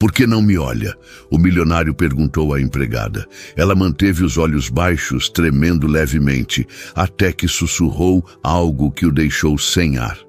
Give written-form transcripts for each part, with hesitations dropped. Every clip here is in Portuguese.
Por que não me olha? O milionário perguntou à empregada. Ela manteve os olhos baixos, tremendo levemente, até que sussurrou algo que o deixou sem ar.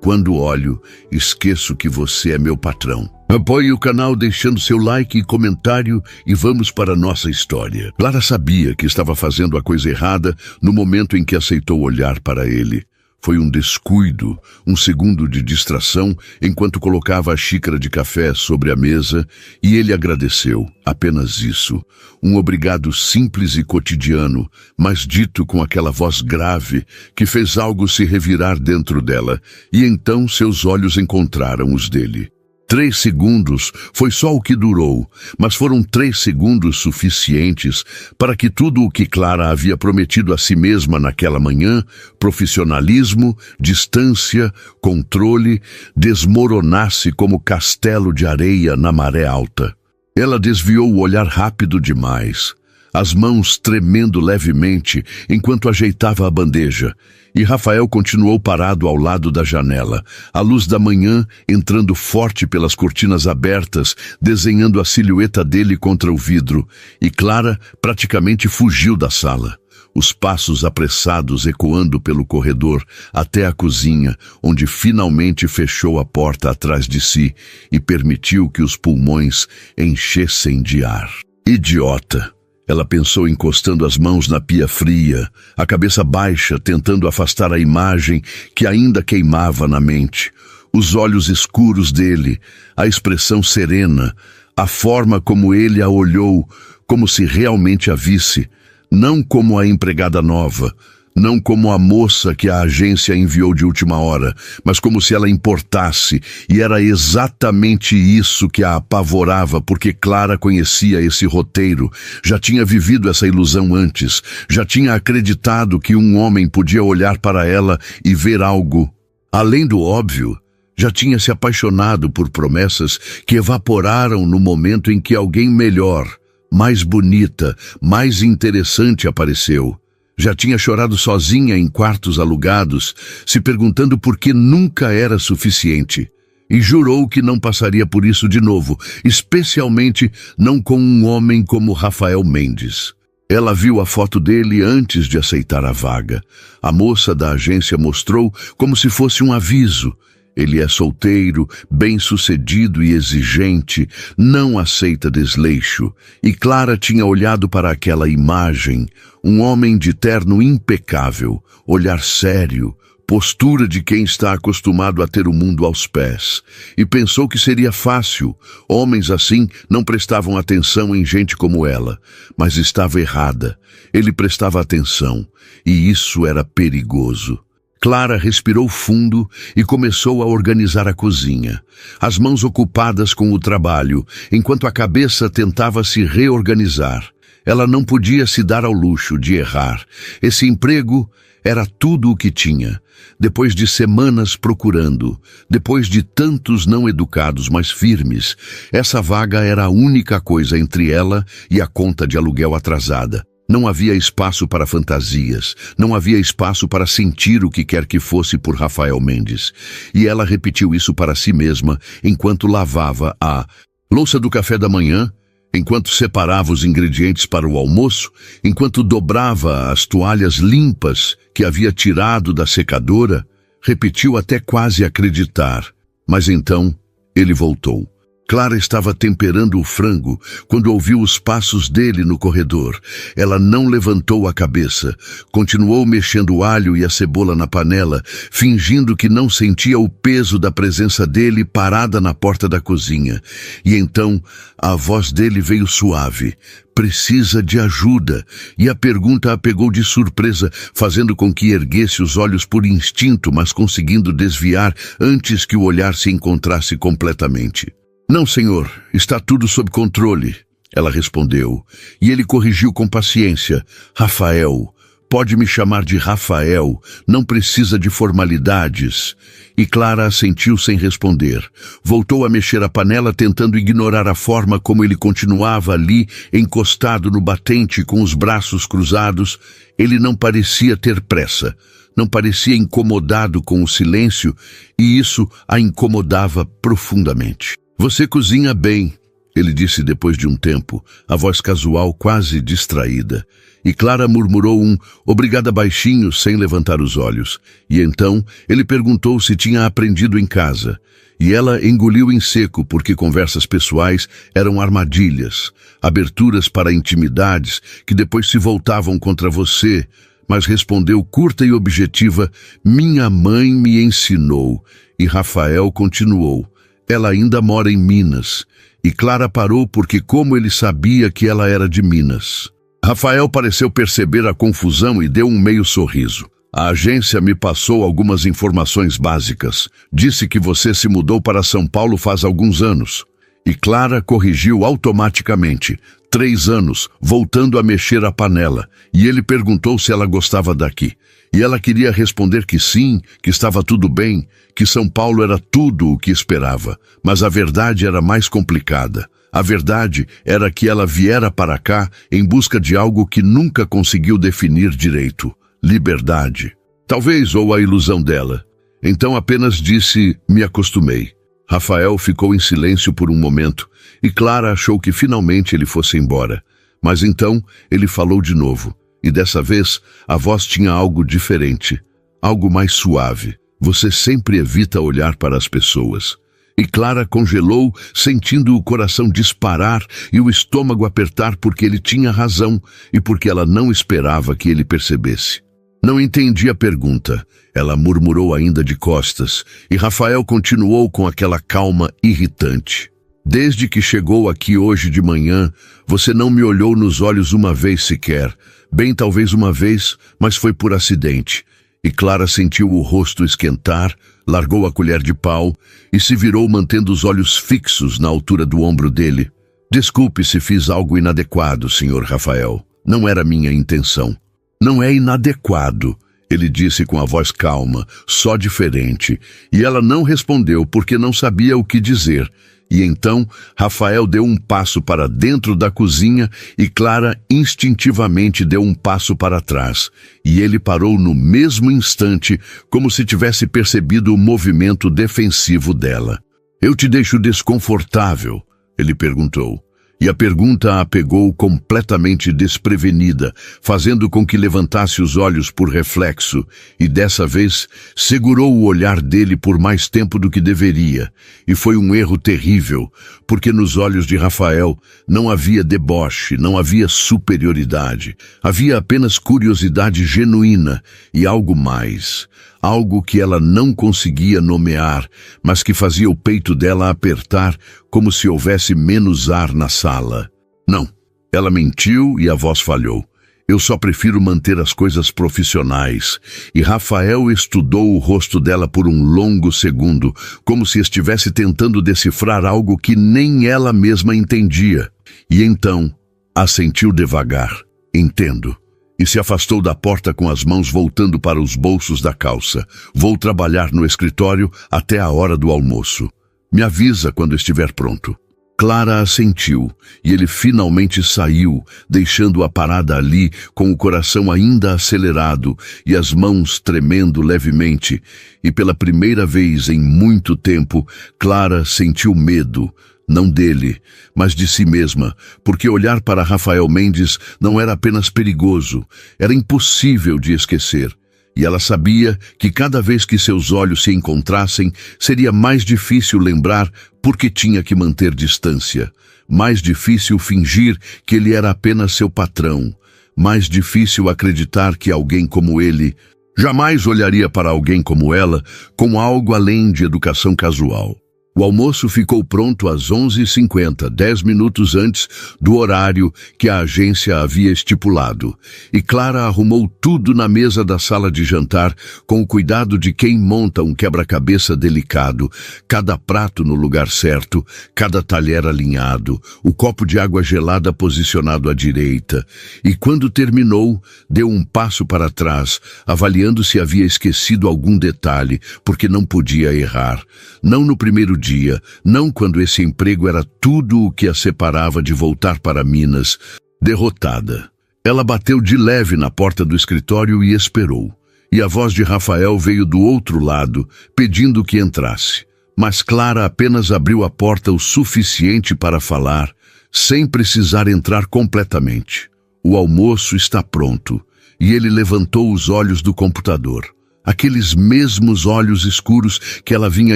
Quando olho, esqueço que você é meu patrão. Apoie o canal deixando seu like e comentário e vamos para a nossa história. Clara sabia que estava fazendo a coisa errada no momento em que aceitou olhar para ele. Foi um descuido, um segundo de distração, enquanto colocava a xícara de café sobre a mesa, e ele agradeceu, apenas isso. Um obrigado simples e cotidiano, mas dito com aquela voz grave que fez algo se revirar dentro dela, e então seus olhos encontraram os dele. 3 segundos foi só o que durou, mas foram 3 segundos suficientes para que tudo o que Clara havia prometido a si mesma naquela manhã, profissionalismo, distância, controle, desmoronasse como castelo de areia na maré alta. Ela desviou o olhar rápido demais, as mãos tremendo levemente enquanto ajeitava a bandeja, e Rafael continuou parado ao lado da janela, a luz da manhã entrando forte pelas cortinas abertas, desenhando a silhueta dele contra o vidro, e Clara praticamente fugiu da sala. Os passos apressados ecoando pelo corredor até a cozinha, onde finalmente fechou a porta atrás de si e permitiu que os pulmões enchessem de ar. Idiota! Ela pensou encostando as mãos na pia fria, a cabeça baixa, tentando afastar a imagem que ainda queimava na mente. Os olhos escuros dele, a expressão serena, a forma como ele a olhou, como se realmente a visse, não como a empregada nova, não como a moça que a agência enviou de última hora, mas como se ela importasse, e era exatamente isso que a apavorava, porque Clara conhecia esse roteiro, já tinha vivido essa ilusão antes, já tinha acreditado que um homem podia olhar para ela e ver algo além do óbvio. Já tinha se apaixonado por promessas que evaporaram no momento em que alguém melhor, mais bonita, mais interessante apareceu. Já tinha chorado sozinha em quartos alugados, se perguntando por que nunca era suficiente. E jurou que não passaria por isso de novo, especialmente não com um homem como Rafael Mendes. Ela viu a foto dele antes de aceitar a vaga. A moça da agência mostrou como se fosse um aviso. Ele é solteiro, bem-sucedido e exigente, não aceita desleixo. E Clara tinha olhado para aquela imagem, um homem de terno impecável, olhar sério, postura de quem está acostumado a ter o mundo aos pés. E pensou que seria fácil. Homens assim não prestavam atenção em gente como ela. Mas estava errada. Ele prestava atenção, e isso era perigoso. Clara respirou fundo e começou a organizar a cozinha, as mãos ocupadas com o trabalho, enquanto a cabeça tentava se reorganizar. Ela não podia se dar ao luxo de errar. Esse emprego era tudo o que tinha. Depois de semanas procurando, depois de tantos não educados, mas firmes, essa vaga era a única coisa entre ela e a conta de aluguel atrasada. Não havia espaço para fantasias, não havia espaço para sentir o que quer que fosse por Rafael Mendes. E ela repetiu isso para si mesma enquanto lavava a louça do café da manhã, enquanto separava os ingredientes para o almoço, enquanto dobrava as toalhas limpas que havia tirado da secadora. Repetiu até quase acreditar. Mas então ele voltou. Clara estava temperando o frango quando ouviu os passos dele no corredor. Ela não levantou a cabeça. Continuou mexendo o alho e a cebola na panela, fingindo que não sentia o peso da presença dele parada na porta da cozinha. E então a voz dele veio suave. Precisa de ajuda. E a pergunta a pegou de surpresa, fazendo com que erguesse os olhos por instinto, mas conseguindo desviar antes que o olhar se encontrasse completamente. Não, senhor, está tudo sob controle, ela respondeu, e ele corrigiu com paciência. Rafael, pode me chamar de Rafael, não precisa de formalidades. E Clara assentiu sem responder. Voltou a mexer a panela, tentando ignorar a forma como ele continuava ali, encostado no batente com os braços cruzados. Ele não parecia ter pressa. Não parecia incomodado com o silêncio, e isso a incomodava profundamente. Você cozinha bem, ele disse depois de um tempo, a voz casual quase distraída. E Clara murmurou um obrigada baixinho, sem levantar os olhos. E então ele perguntou se tinha aprendido em casa. E ela engoliu em seco, porque conversas pessoais eram armadilhas, aberturas para intimidades que depois se voltavam contra você, mas respondeu curta e objetiva, minha mãe me ensinou. E Rafael continuou, ela ainda mora em Minas. E Clara parou porque como ele sabia que ela era de Minas. Rafael pareceu perceber a confusão e deu um meio sorriso. A agência me passou algumas informações básicas. Disse que você se mudou para São Paulo faz alguns anos. E Clara corrigiu automaticamente. 3 anos, voltando a mexer a panela. E ele perguntou se ela gostava daqui. E ela queria responder que sim, que estava tudo bem, que São Paulo era tudo o que esperava. Mas a verdade era mais complicada. A verdade era que ela viera para cá em busca de algo que nunca conseguiu definir direito. Liberdade. Talvez, ou a ilusão dela. Então apenas disse, me acostumei. Rafael ficou em silêncio por um momento, e Clara achou que finalmente ele fosse embora. Mas então ele falou de novo, e dessa vez a voz tinha algo diferente, algo mais suave. Você sempre evita olhar para as pessoas. E Clara congelou, sentindo o coração disparar e o estômago apertar porque ele tinha razão e porque ela não esperava que ele percebesse. Não entendi a pergunta. Ela murmurou ainda de costas, e Rafael continuou com aquela calma irritante. Desde que chegou aqui hoje de manhã, você não me olhou nos olhos uma vez sequer. Bem, talvez uma vez, mas foi por acidente. E Clara sentiu o rosto esquentar, largou a colher de pau e se virou mantendo os olhos fixos na altura do ombro dele. Desculpe se fiz algo inadequado, Sr. Rafael. Não era minha intenção. Não é inadequado, ele disse com a voz calma, só diferente. E ela não respondeu porque não sabia o que dizer. E então Rafael deu um passo para dentro da cozinha e Clara instintivamente deu um passo para trás. E ele parou no mesmo instante, como se tivesse percebido o movimento defensivo dela. Eu te deixo desconfortável? Ele perguntou. E a pergunta a pegou completamente desprevenida, fazendo com que levantasse os olhos por reflexo, e dessa vez segurou o olhar dele por mais tempo do que deveria. E foi um erro terrível, porque nos olhos de Rafael não havia deboche, não havia superioridade. Havia apenas curiosidade genuína e algo mais. Algo que ela não conseguia nomear, mas que fazia o peito dela apertar como se houvesse menos ar na sala. Não, ela mentiu e a voz falhou. Eu só prefiro manter as coisas profissionais. E Rafael estudou o rosto dela por um longo segundo, como se estivesse tentando decifrar algo que nem ela mesma entendia. E então, assentiu devagar. Entendo. E se afastou da porta com as mãos voltando para os bolsos da calça. Vou trabalhar no escritório até a hora do almoço. Me avisa quando estiver pronto. Clara assentiu, e ele finalmente saiu, deixando-a parada ali, com o coração ainda acelerado e as mãos tremendo levemente. E pela primeira vez em muito tempo, Clara sentiu medo, não dele, mas de si mesma, porque olhar para Rafael Mendes não era apenas perigoso, era impossível de esquecer. E ela sabia que cada vez que seus olhos se encontrassem, seria mais difícil lembrar porque tinha que manter distância. Mais difícil fingir que ele era apenas seu patrão. Mais difícil acreditar que alguém como ele jamais olharia para alguém como ela com algo além de educação casual. O almoço ficou pronto às 11h50, 10 minutos antes do horário que a agência havia estipulado. E Clara arrumou tudo na mesa da sala de jantar com o cuidado de quem monta um quebra-cabeça delicado, cada prato no lugar certo, cada talher alinhado, o copo de água gelada posicionado à direita. E quando terminou, deu um passo para trás, avaliando se havia esquecido algum detalhe, porque não podia errar. Não no primeiro dia, não quando esse emprego era tudo o que a separava de voltar para Minas. Derrotada. Ela bateu de leve na porta do escritório e esperou. E a voz de Rafael veio do outro lado, pedindo que entrasse. Mas Clara apenas abriu a porta o suficiente para falar, sem precisar entrar completamente. O almoço está pronto. E ele levantou os olhos do computador. Aqueles mesmos olhos escuros que ela vinha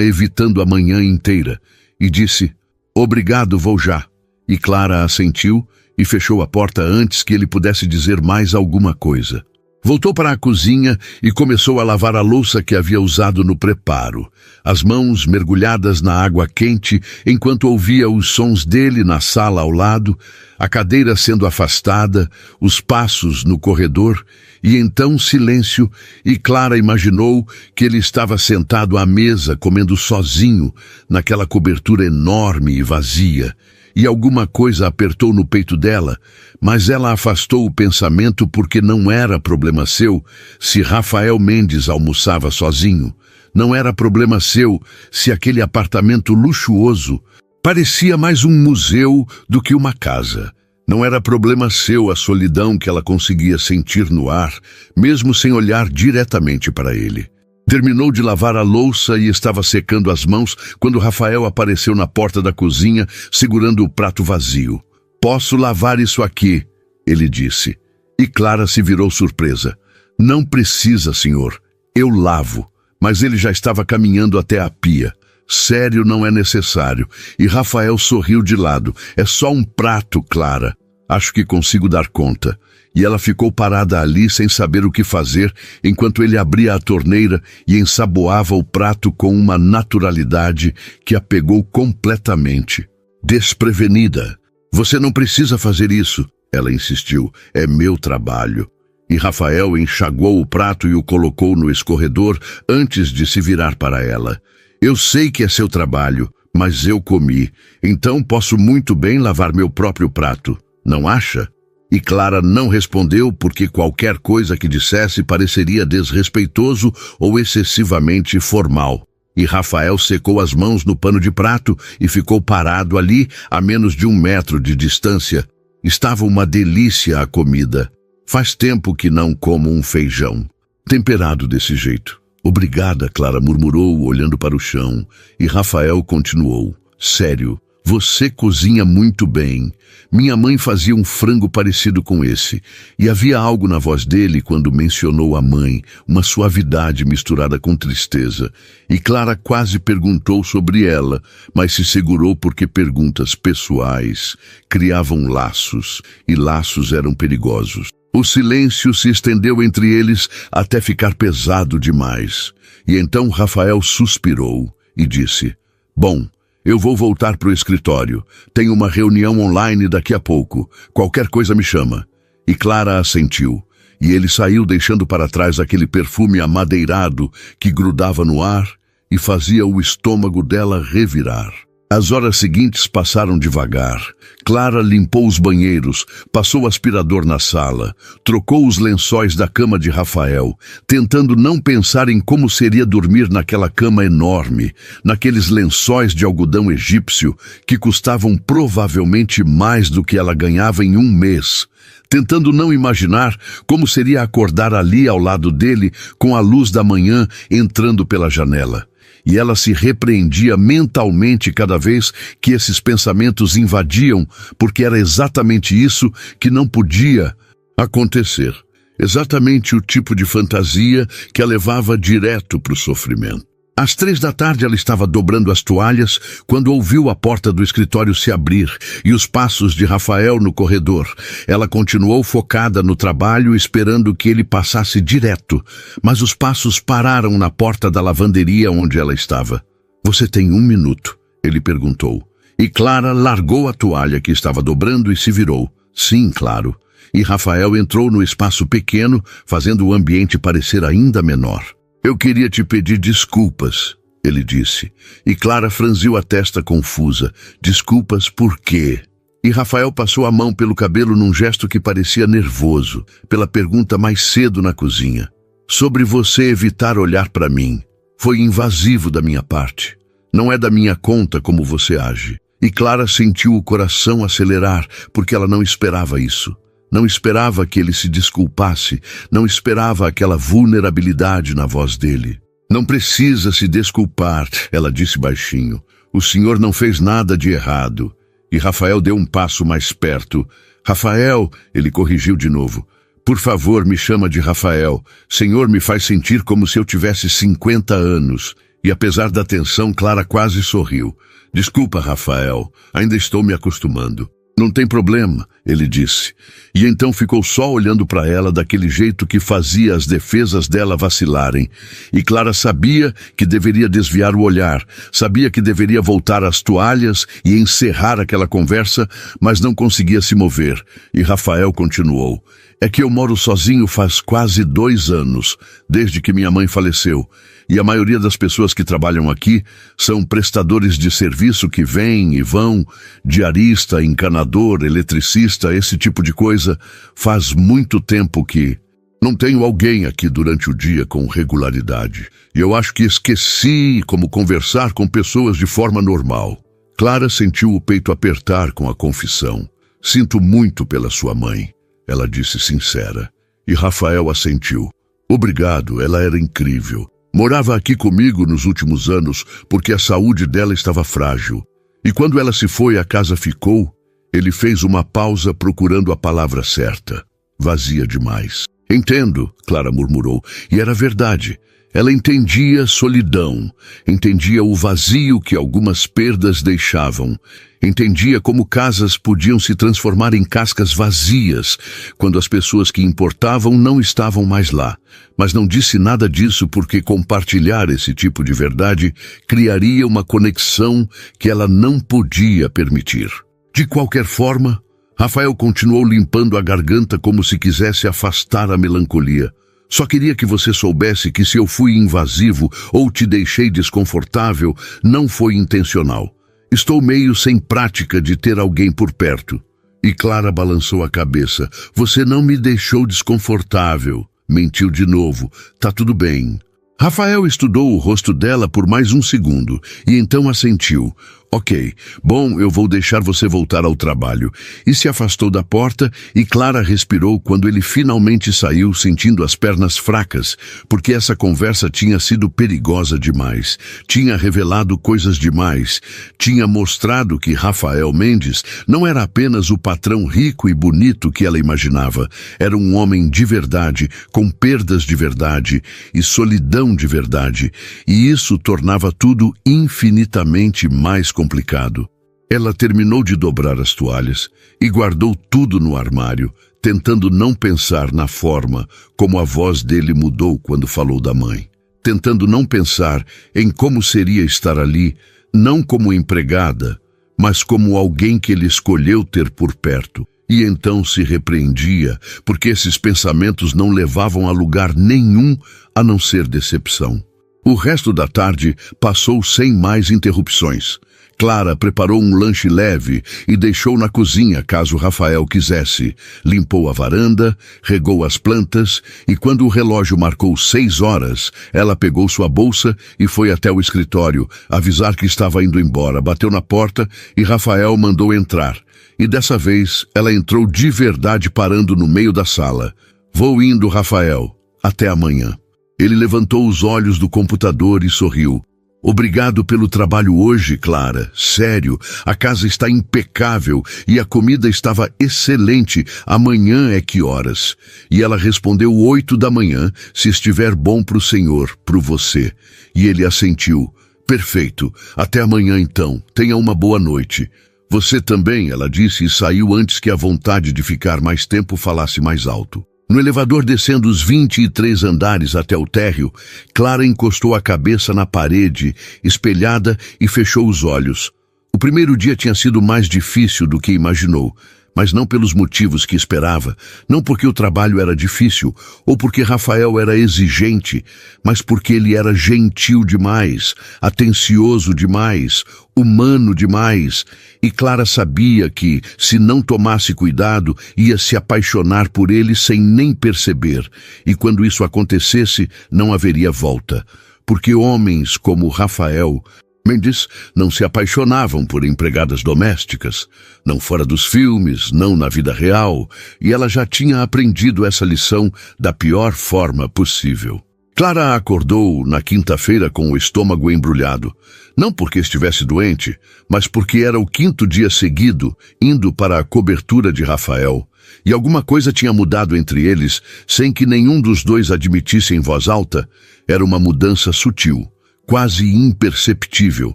evitando a manhã inteira. E disse, obrigado, vou já. E Clara assentiu e fechou a porta antes que ele pudesse dizer mais alguma coisa. Voltou para a cozinha e começou a lavar a louça que havia usado no preparo, as mãos mergulhadas na água quente enquanto ouvia os sons dele na sala ao lado, a cadeira sendo afastada, os passos no corredor e então silêncio, e Clara imaginou que ele estava sentado à mesa comendo sozinho naquela cobertura enorme e vazia. E alguma coisa apertou no peito dela, mas ela afastou o pensamento porque não era problema seu se Rafael Mendes almoçava sozinho. Não era problema seu se aquele apartamento luxuoso parecia mais um museu do que uma casa. Não era problema seu a solidão que ela conseguia sentir no ar, mesmo sem olhar diretamente para ele. Terminou de lavar a louça e estava secando as mãos quando Rafael apareceu na porta da cozinha, segurando o prato vazio. Posso lavar isso aqui, ele disse. E Clara se virou surpresa. Não precisa, senhor. Eu lavo. Mas ele já estava caminhando até a pia. Sério, não é necessário. E Rafael sorriu de lado. É só um prato, Clara. Acho que consigo dar conta. E ela ficou parada ali sem saber o que fazer, enquanto ele abria a torneira e ensaboava o prato com uma naturalidade que a pegou completamente. Desprevenida. Você não precisa fazer isso, ela insistiu. É meu trabalho. E Rafael enxaguou o prato e o colocou no escorredor antes de se virar para ela. Eu sei que é seu trabalho, mas eu comi, então posso muito bem lavar meu próprio prato. Não acha? E Clara não respondeu porque qualquer coisa que dissesse pareceria desrespeitoso ou excessivamente formal. E Rafael secou as mãos no pano de prato e ficou parado ali a menos de 1 metro de distância. Estava uma delícia a comida. Faz tempo que não como um feijão temperado desse jeito. Obrigada, Clara murmurou, olhando para o chão. E Rafael continuou. Sério. Você cozinha muito bem. Minha mãe fazia um frango parecido com esse. E havia algo na voz dele quando mencionou a mãe, uma suavidade misturada com tristeza. E Clara quase perguntou sobre ela, mas se segurou porque perguntas pessoais criavam laços, e laços eram perigosos. O silêncio se estendeu entre eles até ficar pesado demais. E então Rafael suspirou e disse, bom, eu vou voltar para o escritório. Tenho uma reunião online daqui a pouco. Qualquer coisa me chama. E Clara assentiu. E ele saiu deixando para trás aquele perfume amadeirado que grudava no ar e fazia o estômago dela revirar. As horas seguintes passaram devagar. Clara limpou os banheiros, passou o aspirador na sala, trocou os lençóis da cama de Rafael, tentando não pensar em como seria dormir naquela cama enorme, naqueles lençóis de algodão egípcio que custavam provavelmente mais do que ela ganhava em 1 mês. Tentando não imaginar como seria acordar ali ao lado dele com a luz da manhã entrando pela janela. E ela se repreendia mentalmente cada vez que esses pensamentos invadiam, porque era exatamente isso que não podia acontecer. Exatamente o tipo de fantasia que a levava direto para o sofrimento. Às 3 da tarde ela estava dobrando as toalhas quando ouviu a porta do escritório se abrir e os passos de Rafael no corredor. Ela continuou focada no trabalho, esperando que ele passasse direto, mas os passos pararam na porta da lavanderia onde ela estava. Você tem 1 minuto, ele perguntou. E Clara largou a toalha que estava dobrando e se virou. Sim, claro. E Rafael entrou no espaço pequeno, fazendo o ambiente parecer ainda menor. Eu queria te pedir desculpas, ele disse. E Clara franziu a testa confusa. Desculpas por quê? E Rafael passou a mão pelo cabelo num gesto que parecia nervoso, pela pergunta mais cedo na cozinha. Sobre você evitar olhar para mim. Foi invasivo da minha parte. Não é da minha conta como você age. E Clara sentiu o coração acelerar, porque ela não esperava isso. Não esperava que ele se desculpasse, não esperava aquela vulnerabilidade na voz dele. Não precisa se desculpar, ela disse baixinho. O senhor não fez nada de errado. E Rafael deu um passo mais perto. Rafael, ele corrigiu de novo. Por favor, me chama de Rafael. Senhor me faz sentir como se eu tivesse 50 anos. E apesar da tensão, Clara quase sorriu. Desculpa, Rafael. Ainda estou me acostumando. Não tem problema, ele disse. E então ficou só olhando para ela daquele jeito que fazia as defesas dela vacilarem. E Clara sabia que deveria desviar o olhar, sabia que deveria voltar às toalhas e encerrar aquela conversa, mas não conseguia se mover. E Rafael continuou. É que eu moro sozinho faz quase 2 anos, desde que minha mãe faleceu. E a maioria das pessoas que trabalham aqui são prestadores de serviço que vêm e vão, diarista, encanador, eletricista, esse tipo de coisa. Faz muito tempo que não tenho alguém aqui durante o dia com regularidade. E eu acho que esqueci como conversar com pessoas de forma normal. Clara sentiu o peito apertar com a confissão. Sinto muito pela sua mãe, ela disse sincera. E Rafael assentiu. Obrigado, ela era incrível. Morava aqui comigo nos últimos anos porque a saúde dela estava frágil. E quando ela se foi, a casa ficou. Ele fez uma pausa procurando a palavra certa. Vazia demais. Entendo, Clara murmurou, e era verdade. Ela entendia solidão, entendia o vazio que algumas perdas deixavam, entendia como casas podiam se transformar em cascas vazias quando as pessoas que importavam não estavam mais lá. Mas não disse nada disso porque compartilhar esse tipo de verdade criaria uma conexão que ela não podia permitir. De qualquer forma, Rafael continuou limpando a garganta como se quisesse afastar a melancolia. Só queria que você soubesse que se eu fui invasivo ou te deixei desconfortável, não foi intencional. Estou meio sem prática de ter alguém por perto. E Clara balançou a cabeça. Você não me deixou desconfortável. Mentiu de novo. Tá tudo bem. Rafael estudou o rosto dela por mais 1 segundo e então assentiu. Ok, bom, eu vou deixar você voltar ao trabalho. E se afastou da porta e Clara respirou quando ele finalmente saiu sentindo as pernas fracas, porque essa conversa tinha sido perigosa demais. Tinha revelado coisas demais. Tinha mostrado que Rafael Mendes não era apenas o patrão rico e bonito que ela imaginava. Era um homem de verdade, com perdas de verdade e solidão de verdade. E isso tornava tudo infinitamente mais complicado. Ela terminou de dobrar as toalhas e guardou tudo no armário, tentando não pensar na forma como a voz dele mudou quando falou da mãe. Tentando não pensar em como seria estar ali, não como empregada, mas como alguém que ele escolheu ter por perto. E então se repreendia, porque esses pensamentos não levavam a lugar nenhum a não ser decepção. O resto da tarde passou sem mais interrupções. Clara preparou um lanche leve e deixou na cozinha caso Rafael quisesse. Limpou a varanda, regou as plantas e quando o relógio marcou 6 horas, ela pegou sua bolsa e foi até o escritório, avisar que estava indo embora. Bateu na porta e Rafael mandou entrar. E dessa vez ela entrou de verdade parando no meio da sala. Vou indo, Rafael. Até amanhã. Ele levantou os olhos do computador e sorriu. Obrigado pelo trabalho hoje, Clara. Sério, a casa está impecável e a comida estava excelente. Amanhã é que horas? E ela respondeu 8 da manhã, se estiver bom para o senhor, para você. E ele assentiu. Perfeito. Até amanhã então. Tenha uma boa noite. Você também, ela disse e saiu antes que a vontade de ficar mais tempo falasse mais alto. No elevador descendo os 23 andares até o térreo, Clara encostou a cabeça na parede, espelhada, e fechou os olhos. O primeiro dia tinha sido mais difícil do que imaginou, mas não pelos motivos que esperava, não porque o trabalho era difícil, ou porque Rafael era exigente, mas porque ele era gentil demais, atencioso demais, humano demais, e Clara sabia que, se não tomasse cuidado, ia se apaixonar por ele sem nem perceber, e quando isso acontecesse, não haveria volta, porque homens como Rafael Mendes não se apaixonavam por empregadas domésticas, não fora dos filmes, não na vida real, e ela já tinha aprendido essa lição da pior forma possível. Clara acordou na quinta-feira com o estômago embrulhado, não porque estivesse doente, mas porque era o quinto dia seguido indo para a cobertura de Rafael, e alguma coisa tinha mudado entre eles sem que nenhum dos dois admitisse em voz alta. Era uma mudança sutil, quase imperceptível,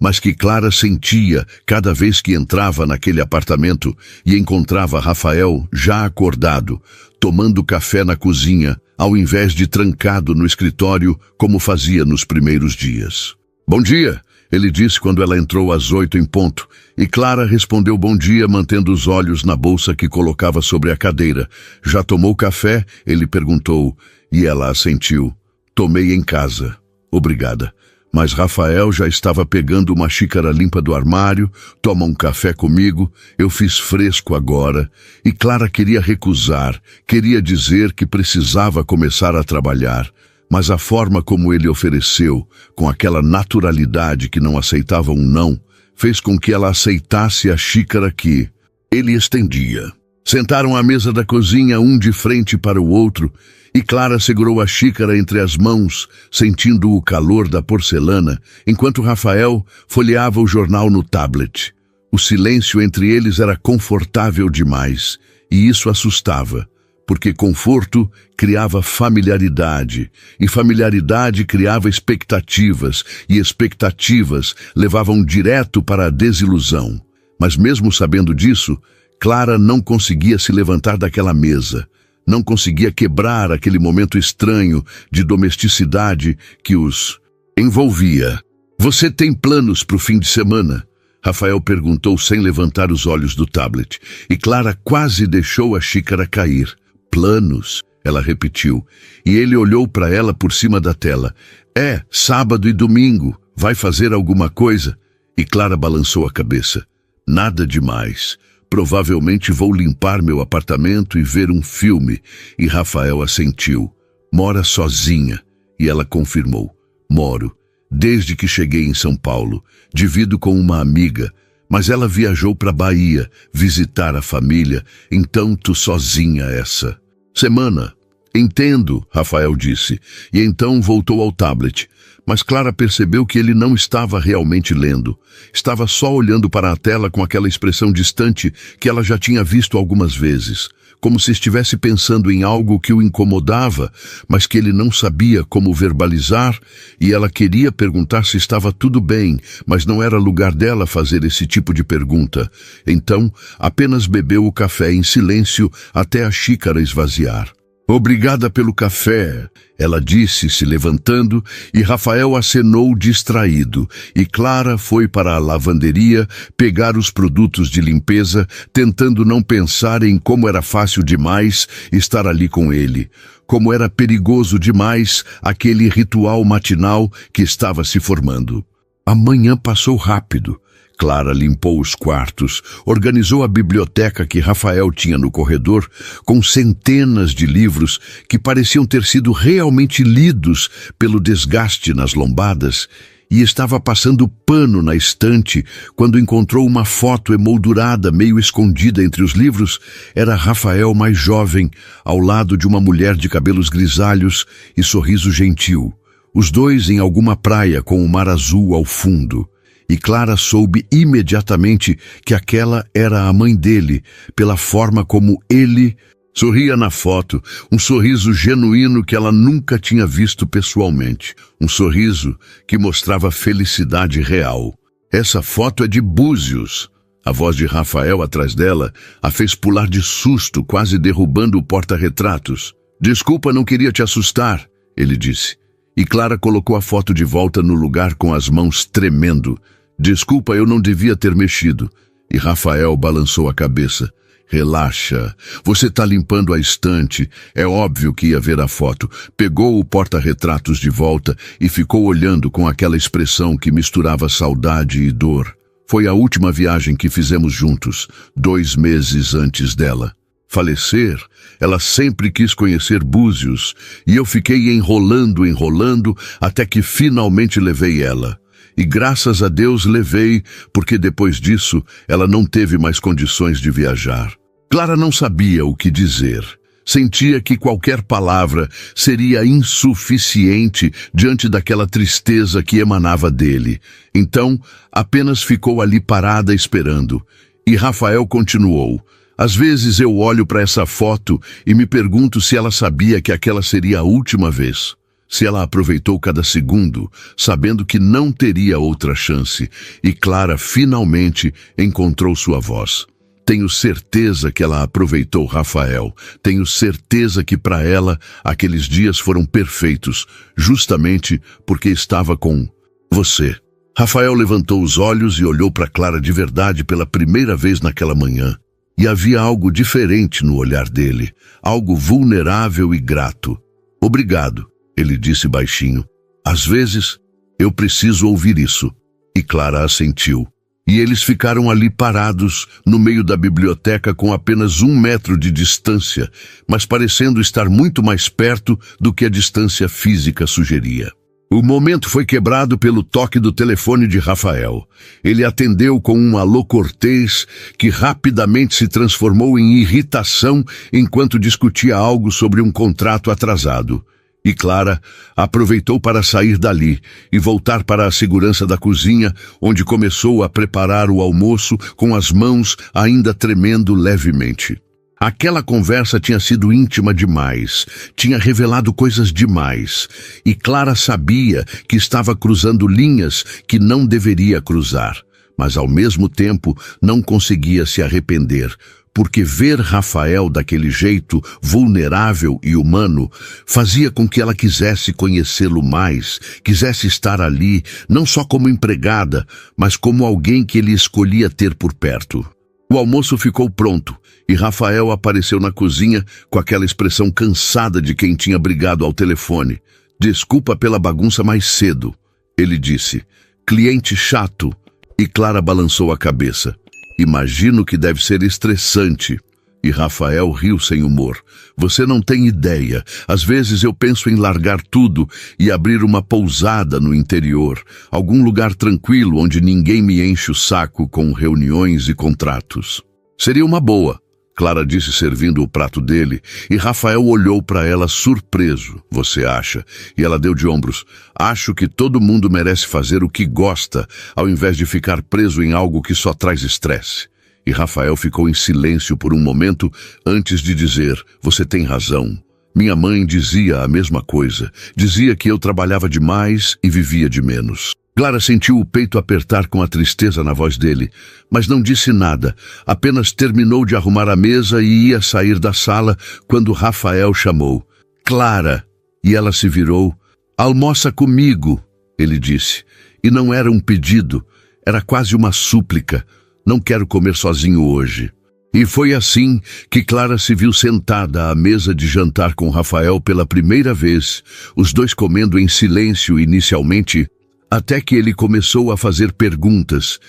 mas que Clara sentia cada vez que entrava naquele apartamento e encontrava Rafael já acordado, tomando café na cozinha, ao invés de trancado no escritório como fazia nos primeiros dias. "Bom dia", ele disse quando ela entrou às 8 em ponto, e Clara respondeu bom dia mantendo os olhos na bolsa que colocava sobre a cadeira. "Já tomou café?", ele perguntou, e ela assentiu. "Tomei em casa. Obrigada." Mas Rafael já estava pegando uma xícara limpa do armário. "Toma um café comigo, eu fiz fresco agora." E Clara queria recusar, queria dizer que precisava começar a trabalhar. Mas a forma como ele ofereceu, com aquela naturalidade que não aceitava um não, fez com que ela aceitasse a xícara que ele estendia. Sentaram à mesa da cozinha, um de frente para o outro, e Clara segurou a xícara entre as mãos, sentindo o calor da porcelana, enquanto Rafael folheava o jornal no tablet. O silêncio entre eles era confortável demais, e isso assustava, porque conforto criava familiaridade, e familiaridade criava expectativas, e expectativas levavam direto para a desilusão. Mas mesmo sabendo disso, Clara não conseguia se levantar daquela mesa. Não conseguia quebrar aquele momento estranho de domesticidade que os envolvia. "Você tem planos para o fim de semana?", Rafael perguntou sem levantar os olhos do tablet, e Clara quase deixou a xícara cair. "Planos?", ela repetiu, e ele olhou para ela por cima da tela. "É, sábado e domingo. Vai fazer alguma coisa?", e Clara balançou a cabeça. "Nada demais. Provavelmente vou limpar meu apartamento e ver um filme", e Rafael assentiu. "Mora sozinha?", e ela confirmou. "Moro. Desde que cheguei em São Paulo. Divido com uma amiga, mas ela viajou para Bahia visitar a família, então tô sozinha essa semana." "Entendo", Rafael disse, e então voltou ao tablet. Mas Clara percebeu que ele não estava realmente lendo. Estava só olhando para a tela com aquela expressão distante que ela já tinha visto algumas vezes, como se estivesse pensando em algo que o incomodava, mas que ele não sabia como verbalizar, e ela queria perguntar se estava tudo bem, mas não era lugar dela fazer esse tipo de pergunta. Então, apenas bebeu o café em silêncio até a xícara esvaziar. "Obrigada pelo café", ela disse, se levantando, e Rafael acenou distraído, e Clara foi para a lavanderia pegar os produtos de limpeza, tentando não pensar em como era fácil demais estar ali com ele, como era perigoso demais aquele ritual matinal que estava se formando. A manhã passou rápido. Clara limpou os quartos, organizou a biblioteca que Rafael tinha no corredor, com centenas de livros que pareciam ter sido realmente lidos pelo desgaste nas lombadas, e estava passando pano na estante quando encontrou uma foto emoldurada meio escondida entre os livros. Era Rafael mais jovem, ao lado de uma mulher de cabelos grisalhos e sorriso gentil, os dois em alguma praia com o mar azul ao fundo. E Clara soube imediatamente que aquela era a mãe dele, pela forma como ele sorria na foto, um sorriso genuíno que ela nunca tinha visto pessoalmente, um sorriso que mostrava felicidade real. "Essa foto é de Búzios." A voz de Rafael atrás dela a fez pular de susto, quase derrubando o porta-retratos. "Desculpa, não queria te assustar", ele disse. E Clara colocou a foto de volta no lugar com as mãos tremendo. "Desculpa, eu não devia ter mexido." E Rafael balançou a cabeça. "Relaxa, você está limpando a estante. É óbvio que ia ver a foto." Pegou o porta-retratos de volta e ficou olhando com aquela expressão que misturava saudade e dor. "Foi a última viagem que fizemos juntos, 2 meses antes dela falecer. Ela sempre quis conhecer Búzios, e eu fiquei enrolando, até que finalmente levei ela. E graças a Deus levei, porque depois disso ela não teve mais condições de viajar." Clara não sabia o que dizer. Sentia que qualquer palavra seria insuficiente diante daquela tristeza que emanava dele. Então, apenas ficou ali parada esperando. E Rafael continuou: às vezes eu olho para essa foto e me pergunto se ela sabia que aquela seria a última vez. Se ela aproveitou cada segundo, sabendo que não teria outra chance. E Clara finalmente encontrou sua voz. Tenho certeza que ela aproveitou Rafael. Tenho certeza que para ela aqueles dias foram perfeitos, justamente porque estava com você. Rafael levantou os olhos e olhou para Clara de verdade pela primeira vez naquela manhã. E havia algo diferente no olhar dele, algo vulnerável e grato. Obrigado, ele disse baixinho. Às vezes, eu preciso ouvir isso. E Clara assentiu. E eles ficaram ali parados, no meio da biblioteca com apenas 1 metro de distância, mas parecendo estar muito mais perto do que a distância física sugeria. O momento foi quebrado pelo toque do telefone de Rafael. Ele atendeu com um alô cortês que rapidamente se transformou em irritação enquanto discutia algo sobre um contrato atrasado. E Clara aproveitou para sair dali e voltar para a segurança da cozinha, onde começou a preparar o almoço com as mãos ainda tremendo levemente. Aquela conversa tinha sido íntima demais, tinha revelado coisas demais, e Clara sabia que estava cruzando linhas que não deveria cruzar, mas ao mesmo tempo não conseguia se arrepender, porque ver Rafael daquele jeito, vulnerável e humano, fazia com que ela quisesse conhecê-lo mais, quisesse estar ali, não só como empregada, mas como alguém que ele escolhia ter por perto. O almoço ficou pronto, e Rafael apareceu na cozinha com aquela expressão cansada de quem tinha brigado ao telefone. Desculpa pela bagunça mais cedo, ele disse. Cliente chato. E Clara balançou a cabeça. Imagino que deve ser estressante. E Rafael riu sem humor. Você não tem ideia. Às vezes eu penso em largar tudo e abrir uma pousada no interior. Algum lugar tranquilo onde ninguém me enche o saco com reuniões e contratos. Seria uma boa, Clara disse servindo o prato dele, e Rafael olhou para ela surpreso. Você acha? E ela deu de ombros. Acho que todo mundo merece fazer o que gosta, ao invés de ficar preso em algo que só traz estresse. E Rafael ficou em silêncio por um momento antes de dizer, você tem razão. Minha mãe dizia a mesma coisa. Dizia que eu trabalhava demais e vivia de menos. Clara sentiu o peito apertar com a tristeza na voz dele, mas não disse nada. Apenas terminou de arrumar a mesa e ia sair da sala quando Rafael chamou. Clara! E ela se virou. Almoça comigo, ele disse. E não era um pedido, era quase uma súplica. Não quero comer sozinho hoje. E foi assim que Clara se viu sentada à mesa de jantar com Rafael pela primeira vez, os dois comendo em silêncio inicialmente, até que ele começou a fazer perguntas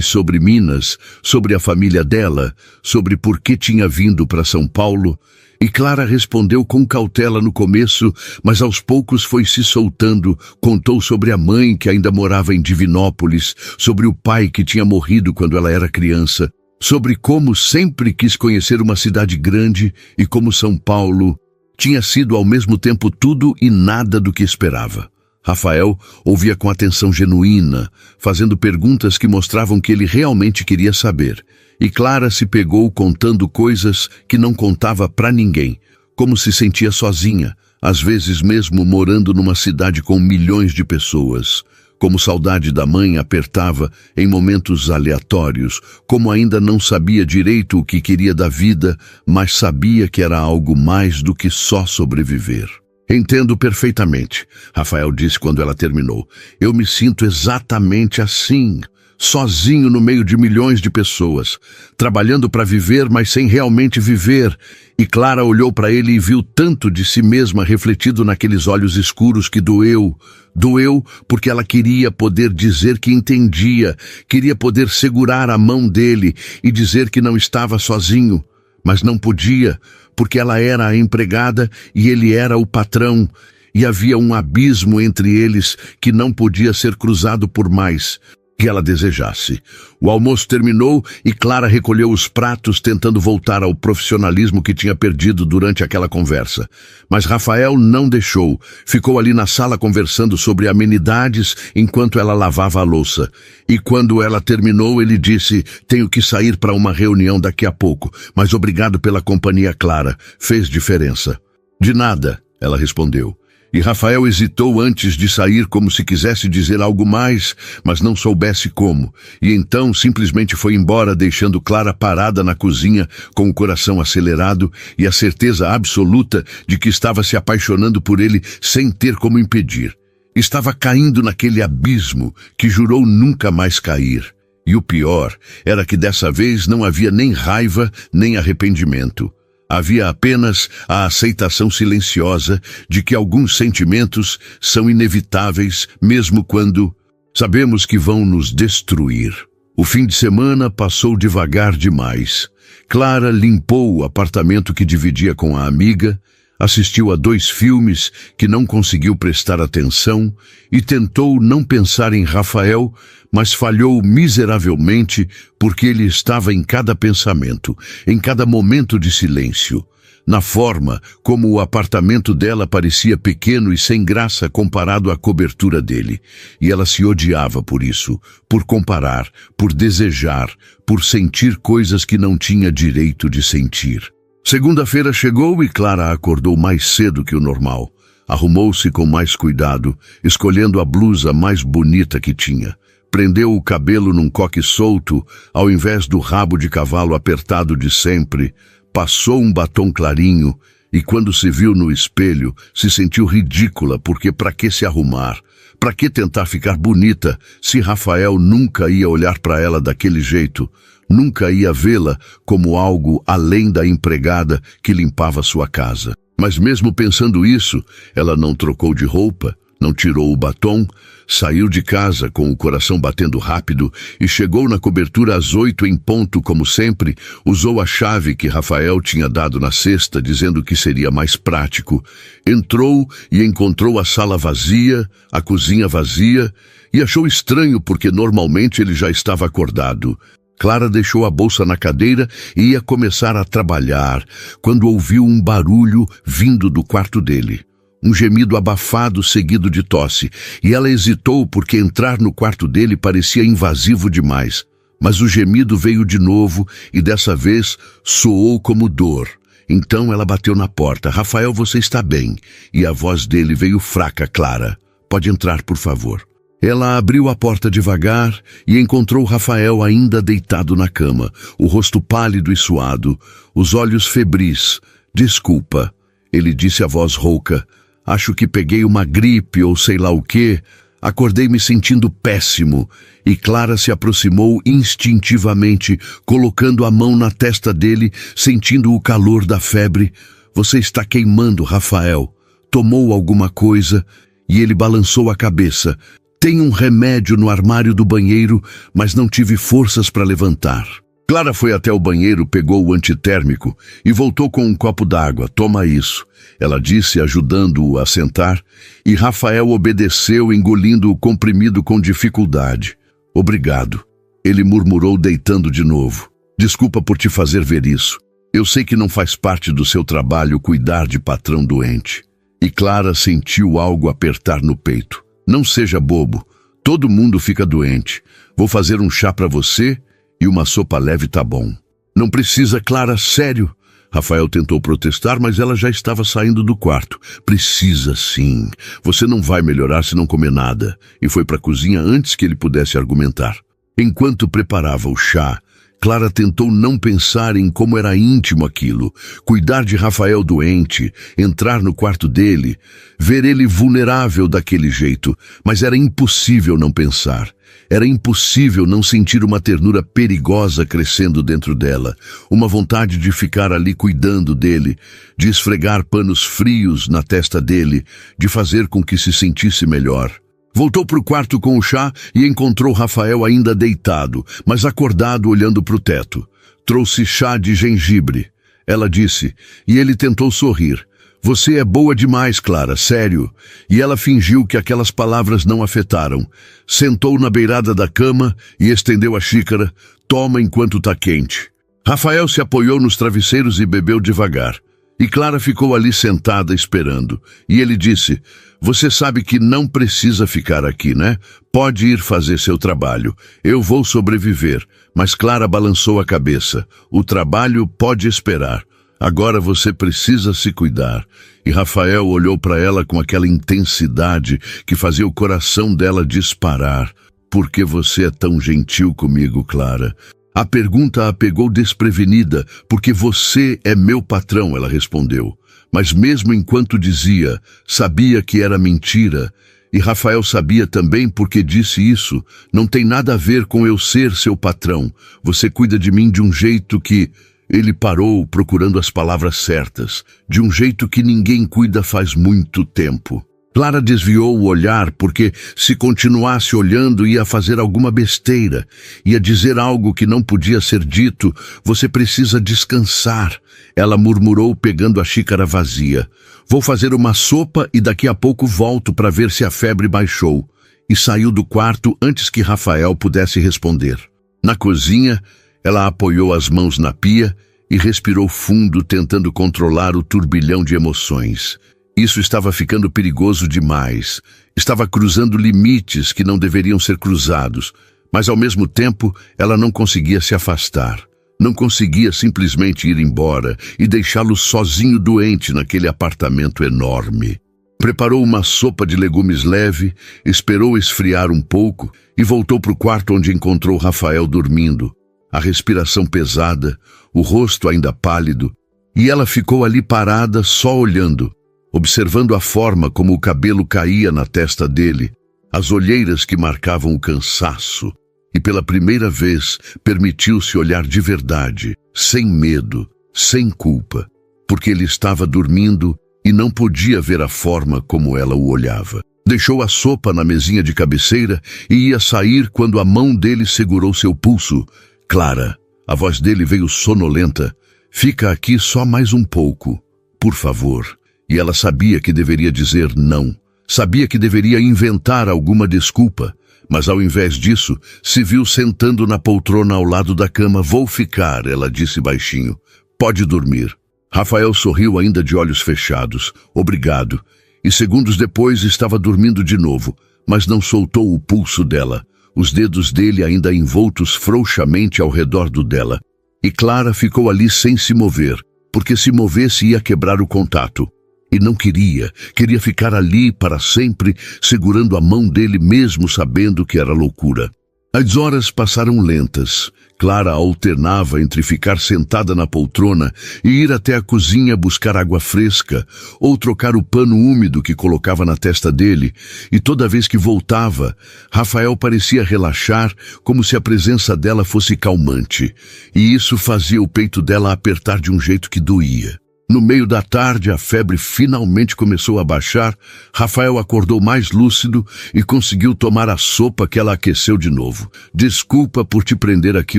sobre Minas, sobre a família dela, sobre por que tinha vindo para São Paulo, e Clara respondeu com cautela no começo, mas aos poucos foi se soltando, contou sobre a mãe que ainda morava em Divinópolis, sobre o pai que tinha morrido quando ela era criança, sobre como sempre quis conhecer uma cidade grande e como São Paulo tinha sido ao mesmo tempo tudo e nada do que esperava. Rafael ouvia com atenção genuína, fazendo perguntas que mostravam que ele realmente queria saber. E Clara se pegou contando coisas que não contava para ninguém, como se sentia sozinha, às vezes mesmo morando numa cidade com milhões de pessoas. Como saudade da mãe apertava em momentos aleatórios, como ainda não sabia direito o que queria da vida, mas sabia que era algo mais do que só sobreviver. Entendo perfeitamente, Rafael disse quando ela terminou. Eu me sinto exatamente assim, sozinho no meio de milhões de pessoas, trabalhando para viver, mas sem realmente viver. E Clara olhou para ele e viu tanto de si mesma refletido naqueles olhos escuros que doeu. Doeu porque ela queria poder dizer que entendia, queria poder segurar a mão dele e dizer que não estava sozinho, mas não podia, porque ela era a empregada e ele era o patrão, e havia um abismo entre eles que não podia ser cruzado por mais. que ela desejasse. O almoço terminou e Clara recolheu os pratos, tentando voltar ao profissionalismo que tinha perdido durante aquela conversa. Mas Rafael não deixou. Ficou ali na sala conversando sobre amenidades enquanto ela lavava a louça. E quando ela terminou, ele disse: "Tenho que sair para uma reunião daqui a pouco, mas obrigado pela companhia, Clara. Fez diferença." "De nada", ela respondeu. E Rafael hesitou antes de sair, como se quisesse dizer algo mais, mas não soubesse como. E então simplesmente foi embora, deixando Clara parada na cozinha, com o coração acelerado e a certeza absoluta de que estava se apaixonando por ele sem ter como impedir. Estava caindo naquele abismo que jurou nunca mais cair. E o pior era que dessa vez não havia nem raiva, nem arrependimento. Havia apenas a aceitação silenciosa de que alguns sentimentos são inevitáveis, mesmo quando sabemos que vão nos destruir. O fim de semana passou devagar demais. Clara limpou o apartamento que dividia com a amiga, assistiu a 2 filmes que não conseguiu prestar atenção e tentou não pensar em Rafael, mas falhou miseravelmente porque ele estava em cada pensamento, em cada momento de silêncio. Na forma como o apartamento dela parecia pequeno e sem graça comparado à cobertura dele. E ela se odiava por isso, por comparar, por desejar, por sentir coisas que não tinha direito de sentir. Segunda-feira chegou e Clara acordou mais cedo que o normal. Arrumou-se com mais cuidado, escolhendo a blusa mais bonita que tinha. Prendeu o cabelo num coque solto, ao invés do rabo de cavalo apertado de sempre. Passou um batom clarinho e, quando se viu no espelho, se sentiu ridícula, porque para que se arrumar? Para que tentar ficar bonita se Rafael nunca ia olhar para ela daquele jeito? Nunca ia vê-la como algo além da empregada que limpava sua casa. Mas mesmo pensando isso, ela não trocou de roupa, não tirou o batom, saiu de casa com o coração batendo rápido e chegou na cobertura às 8 em ponto, como sempre. Usou a chave que Rafael tinha dado na cesta, dizendo que seria mais prático. Entrou e encontrou a sala vazia, a cozinha vazia, e achou estranho porque normalmente ele já estava acordado. Clara deixou a bolsa na cadeira e ia começar a trabalhar, quando ouviu um barulho vindo do quarto dele. Um gemido abafado seguido de tosse, e ela hesitou porque entrar no quarto dele parecia invasivo demais. Mas o gemido veio de novo e dessa vez soou como dor. Então ela bateu na porta. "Rafael, você está bem?" E a voz dele veio fraca. "Clara, pode entrar, por favor." Ela abriu a porta devagar e encontrou Rafael ainda deitado na cama, o rosto pálido e suado, os olhos febris. "Desculpa", ele disse a voz rouca. "Acho que peguei uma gripe ou sei lá o quê. Acordei me sentindo péssimo." E Clara se aproximou instintivamente, colocando a mão na testa dele, sentindo o calor da febre. "Você está queimando, Rafael. Tomou alguma coisa?" E ele balançou a cabeça. "Tem um remédio no armário do banheiro, mas não tive forças para levantar." Clara foi até o banheiro, pegou o antitérmico e voltou com um copo d'água. "Toma isso", ela disse, ajudando-o a sentar, e Rafael obedeceu, engolindo o comprimido com dificuldade. "Obrigado", ele murmurou, deitando de novo. "Desculpa por te fazer ver isso. Eu sei que não faz parte do seu trabalho cuidar de patrão doente." E Clara sentiu algo apertar no peito. "Não seja bobo. Todo mundo fica doente. Vou fazer um chá para você e uma sopa leve tá bom." "Não precisa, Clara, sério." Rafael tentou protestar, mas ela já estava saindo do quarto. "Precisa sim. Você não vai melhorar se não comer nada." E foi para a cozinha antes que ele pudesse argumentar. Enquanto preparava o chá, Clara tentou não pensar em como era íntimo aquilo. Cuidar de Rafael doente, entrar no quarto dele, ver ele vulnerável daquele jeito. Mas era impossível não pensar. Era impossível não sentir uma ternura perigosa crescendo dentro dela. Uma vontade de ficar ali cuidando dele, de esfregar panos frios na testa dele, de fazer com que se sentisse melhor. Voltou para o quarto com o chá e encontrou Rafael ainda deitado, mas acordado, olhando para o teto. Trouxe chá de gengibre, ela disse, e ele tentou sorrir. Você é boa demais, Clara, sério. E ela fingiu que aquelas palavras não afetaram. Sentou na beirada da cama e estendeu a xícara. Toma enquanto tá quente. Rafael se apoiou nos travesseiros e bebeu devagar. E Clara ficou ali sentada esperando. E ele disse: você sabe que não precisa ficar aqui, né? Pode ir fazer seu trabalho. Eu vou sobreviver. Mas Clara balançou a cabeça. O trabalho pode esperar. Agora você precisa se cuidar. E Rafael olhou para ela com aquela intensidade que fazia o coração dela disparar. Por que você é tão gentil comigo, Clara? A pergunta a pegou desprevenida. Porque você é meu patrão, ela respondeu. Mas mesmo enquanto dizia, sabia que era mentira. E Rafael sabia também porque disse isso. Não tem nada a ver com eu ser seu patrão. Você cuida de mim de um jeito que... Ele parou procurando as palavras certas, de um jeito que ninguém cuida faz muito tempo. Clara desviou o olhar porque, se continuasse olhando, ia fazer alguma besteira. Ia dizer algo que não podia ser dito. Você precisa descansar. Ela murmurou pegando a xícara vazia. Vou fazer uma sopa e daqui a pouco volto para ver se a febre baixou. E saiu do quarto antes que Rafael pudesse responder. Na cozinha, ela apoiou as mãos na pia e respirou fundo, tentando controlar o turbilhão de emoções. Isso estava ficando perigoso demais. Estava cruzando limites que não deveriam ser cruzados. Mas, ao mesmo tempo, ela não conseguia se afastar. Não conseguia simplesmente ir embora e deixá-lo sozinho doente naquele apartamento enorme. Preparou uma sopa de legumes leve, esperou esfriar um pouco e voltou para o quarto onde encontrou Rafael dormindo. A respiração pesada, o rosto ainda pálido, e ela ficou ali parada só olhando, observando a forma como o cabelo caía na testa dele, as olheiras que marcavam o cansaço, e pela primeira vez permitiu-se olhar de verdade, sem medo, sem culpa, porque ele estava dormindo e não podia ver a forma como ela o olhava. Deixou a sopa na mesinha de cabeceira e ia sair quando a mão dele segurou seu pulso. Clara, a voz dele veio sonolenta. Fica aqui só mais um pouco, por favor. E ela sabia que deveria dizer não. Sabia que deveria inventar alguma desculpa. Mas ao invés disso, se viu sentando na poltrona ao lado da cama. Vou ficar, ela disse baixinho. Pode dormir. Rafael sorriu ainda de olhos fechados. Obrigado. E segundos depois estava dormindo de novo, mas não soltou o pulso dela. Os dedos dele ainda envoltos frouxamente ao redor do dela. E Clara ficou ali sem se mover, porque se movesse ia quebrar o contato. E não queria ficar ali para sempre, segurando a mão dele mesmo sabendo que era loucura. As horas passaram lentas. Clara alternava entre ficar sentada na poltrona e ir até a cozinha buscar água fresca ou trocar o pano úmido que colocava na testa dele, e toda vez que voltava, Rafael parecia relaxar como se a presença dela fosse calmante, e isso fazia o peito dela apertar de um jeito que doía. No meio da tarde, a febre finalmente começou a baixar. Rafael acordou mais lúcido e conseguiu tomar a sopa que ela aqueceu de novo. Desculpa por te prender aqui